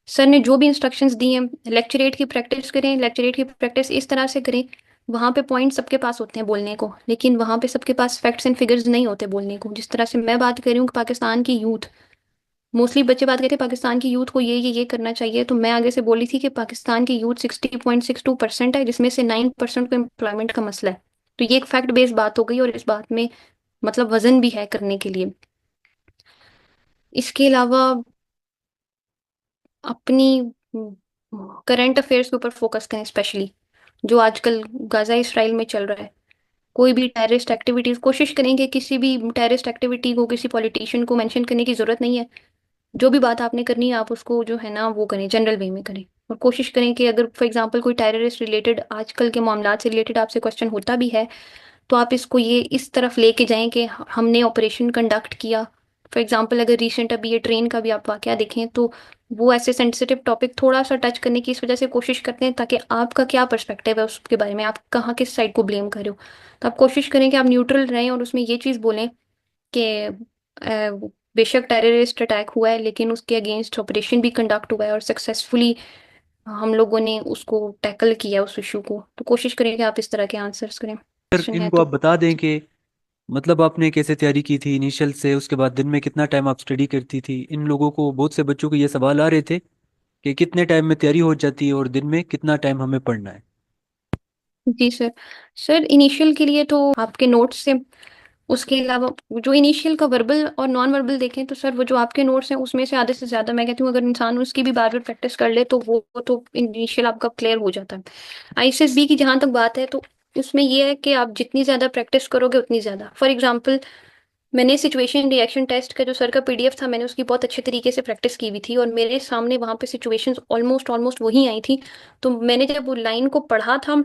S3: सर ने जो भी इंस्ट्रक्शंस दी हैं, लेक्चरेट की प्रैक्टिस करें। लेक्चरेट की प्रैक्टिस इस तरह से करें, वहां पे पॉइंट सबके पास होते हैं बोलने को, लेकिन वहां पे सबके पास फैक्ट्स एंड फिगर्स नहीं होते बोलने को। जिस तरह से मैं बात कर रही हूँ कि पाकिस्तान की यूथ, मोस्टली बच्चे बात करते हैं पाकिस्तान की यूथ को ये करना चाहिए, तो मैं आगे से बोली थी कि पाकिस्तान की यूथ 60.62% है, जिसमें से 9% को एम्प्लॉयमेंट का मसला है। तो ये एक फैक्ट बेस्ड बात हो गई, और इस बात में मतलब वजन भी है करने के लिए। इसके अलावा अपनी करंट अफेयर्स के ऊपर फोकस करें, स्पेशली जो आजकल गाजा इसराइल में चल रहा है। कोई भी टेररिस्ट एक्टिविटीज, कोशिश करें कि किसी भी टेररिस्ट एक्टिविटी को किसी पॉलिटिशियन को मेंशन करने की जरूरत नहीं है। जो भी बात आपने करनी है आप उसको जो है ना वो करें, जनरल वे में करें। और कोशिश करें कि अगर फॉर एग्जांपल कोई टेररिस्ट रिलेटेड, आजकल के मामला से रिलेटेड आपसे क्वेश्चन होता भी है, तो आप इसको ये इस तरफ लेके जाएं कि हमने ऑपरेशन कंडक्ट किया। फॉर एग्जांपल अगर रिसेंट अभी ये ट्रेन का भी आप वाकया देखें, तो वो ऐसे सेंसिटिव टॉपिक थोड़ा सा टच करने की इस वजह से कोशिश करते हैं ताकि आपका क्या पर्सपेक्टिव है उसके बारे में, आप कहाँ किस साइड को ब्लेम कर रहे हो। तो आप कोशिश करें कि आप न्यूट्रल रहें और उसमें ये चीज़ बोलें कि बेशक टेररिस्ट अटैक हुआ है, लेकिन उसके अगेंस्ट ऑपरेशन भी कंडक्ट हुआ है और सक्सेसफुली हम लोगों ने उसको टैकल किया उस इशू को। तो कोशिश करें कि आप इस तरह के आंसर्स करें,
S2: सर
S3: क्वेश्चन है
S2: इनको
S3: तो।
S2: आप बता दें कि मतलब आपने कैसे तैयारी की थी इनिशियल से, उसके बाद दिन में कितना टाइम आप स्टडी करती थी। इन लोगों को, बहुत से बच्चों को ये सवाल आ रहे थे कि कितने टाइम में तैयारी हो जाती है और दिन में कितना टाइम हमें पढ़ना है।
S3: जी सर। सर इनिशियल के लिए तो आपके नोट्स से, उसके अलावा जो इनिशियल का वर्बल और नॉन वर्बल देखें तो सर वो जो आपके नोट्स हैं उसमें से आधे से ज्यादा मैं कहती हूँ अगर इंसान उसकी भी बार बार प्रैक्टिस कर ले तो वो तो इनिशियल आपका क्लियर हो जाता है। आईसीएसबी की जहां तक बात है तो उसमें ये है कि आप जितनी ज्यादा प्रैक्टिस करोगे उतनी ज्यादा। फॉर एग्जाम्पल मैंने सिचुएशन रिएक्शन टेस्ट का जो सर का पीडीएफ था, मैंने उसकी बहुत अच्छे तरीके से प्रैक्टिस की हुई थी और मेरे सामने वहां पे सिचुएशंस ऑलमोस्ट ऑलमोस्ट वही आई थी। तो मैंने जब वो लाइन को पढ़ा था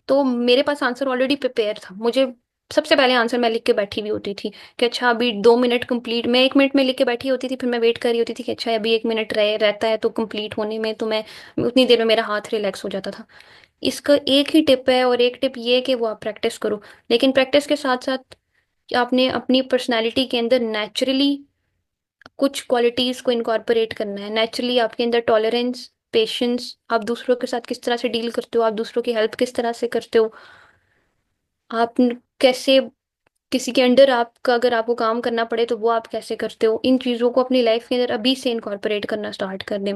S3: तो मेरे पास आंसर ऑलरेडी प्रिपेयर था। मुझे सबसे पहले आंसर मैं लिख के बैठी हुई होती थी कि अच्छा अभी 2 मिनट कंप्लीट, मैं 1 मिनट में लिख के बैठी होती थी, फिर मैं वेट कर रही होती थी कि अच्छा अभी 1 मिनट रहता है तो कंप्लीट होने में, तो मैं उतनी देर में मेरा हाथ रिलैक्स हो जाता था। इसका एक ही टिप है, और एक टिप ये है कि वो आप प्रैक्टिस करो, लेकिन प्रैक्टिस के साथ साथ आपने अपनी पर्सनैलिटी के अंदर नेचुरली कुछ क्वालिटीज को इनकॉर्पोरेट करना है। नेचुरली आपके अंदर टॉलरेंस, पेशेंस, आप दूसरों के साथ किस तरह से डील करते हो, आप दूसरों की हेल्प किस तरह से करते हो, आप कैसे किसी के अंडर आपका अगर आपको काम करना पड़े तो वो आप कैसे करते हो, इन चीज़ों को अपनी लाइफ के अंदर अभी से इनकॉर्पोरेट करना स्टार्ट कर दें।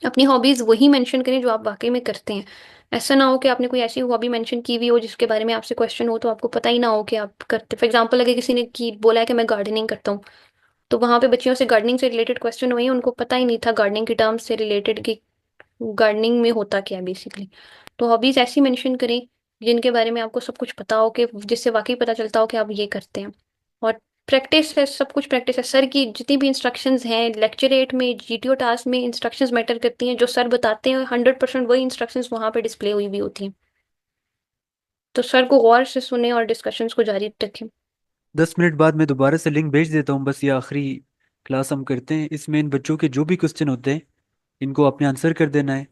S3: अपनी हॉबीज वही मेंशन करें जो आप वाकई में करते हैं। ऐसा ना हो कि आपने कोई ऐसी हॉबी मेंशन की हुई हो जिसके बारे में आपसे क्वेश्चन हो तो आपको पता ही ना हो कि आप करते। फॉर एग्जाम्पल अगर किसी ने की बोला है कि मैं गार्डनिंग करता हूँ, तो वहां पे बच्चियों से गार्डनिंग से रिलेटेड क्वेश्चन हुए, उनको पता ही नहीं था गार्डनिंग के टर्म्स से रिलेटेड कि गार्डनिंग में होता क्या है बेसिकली। तो हॉबीज ऐसी मेंशन करें जिनके बारे में आपको सब कुछ पता हो, कि जिससे वाकई पता चलता हो कि आप ये करते हैं। और प्रैक्टिस है, सब कुछ प्रैक्टिस है। सर की जितनी भी इंस्ट्रक्शंस हैं लेक्चर 8 में, जीटीओ टास्क में, इंस्ट्रक्शंस मैटर करती हैं। जो सर बताते हैं 100% वही इंस्ट्रक्शंस वहां पे डिस्प्ले हुई भी होती हैं। तो सर को गौर से सुने और डिस्कशंस को जारी रखें।
S2: 10 मिनट बाद मैं दोबारा से लिंक भेज देता हूँ, बस ये आखिरी क्लास हम करते हैं। इसमें इन बच्चों के जो भी क्वेश्चन होते हैं इनको आपने आंसर कर देना है।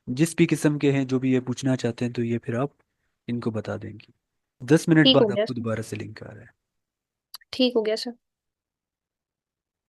S2: जिस भी किस्म के हैं, जो भी ये पूछना चाहते हैं, तो ये फिर आप इनको बता देंगे। 10 मिनट
S3: ठीक हो
S2: बाद
S3: गया
S2: आपको
S3: सर।
S2: दोबारा से लिंक आ रहा है।
S3: ठीक हो गया सर।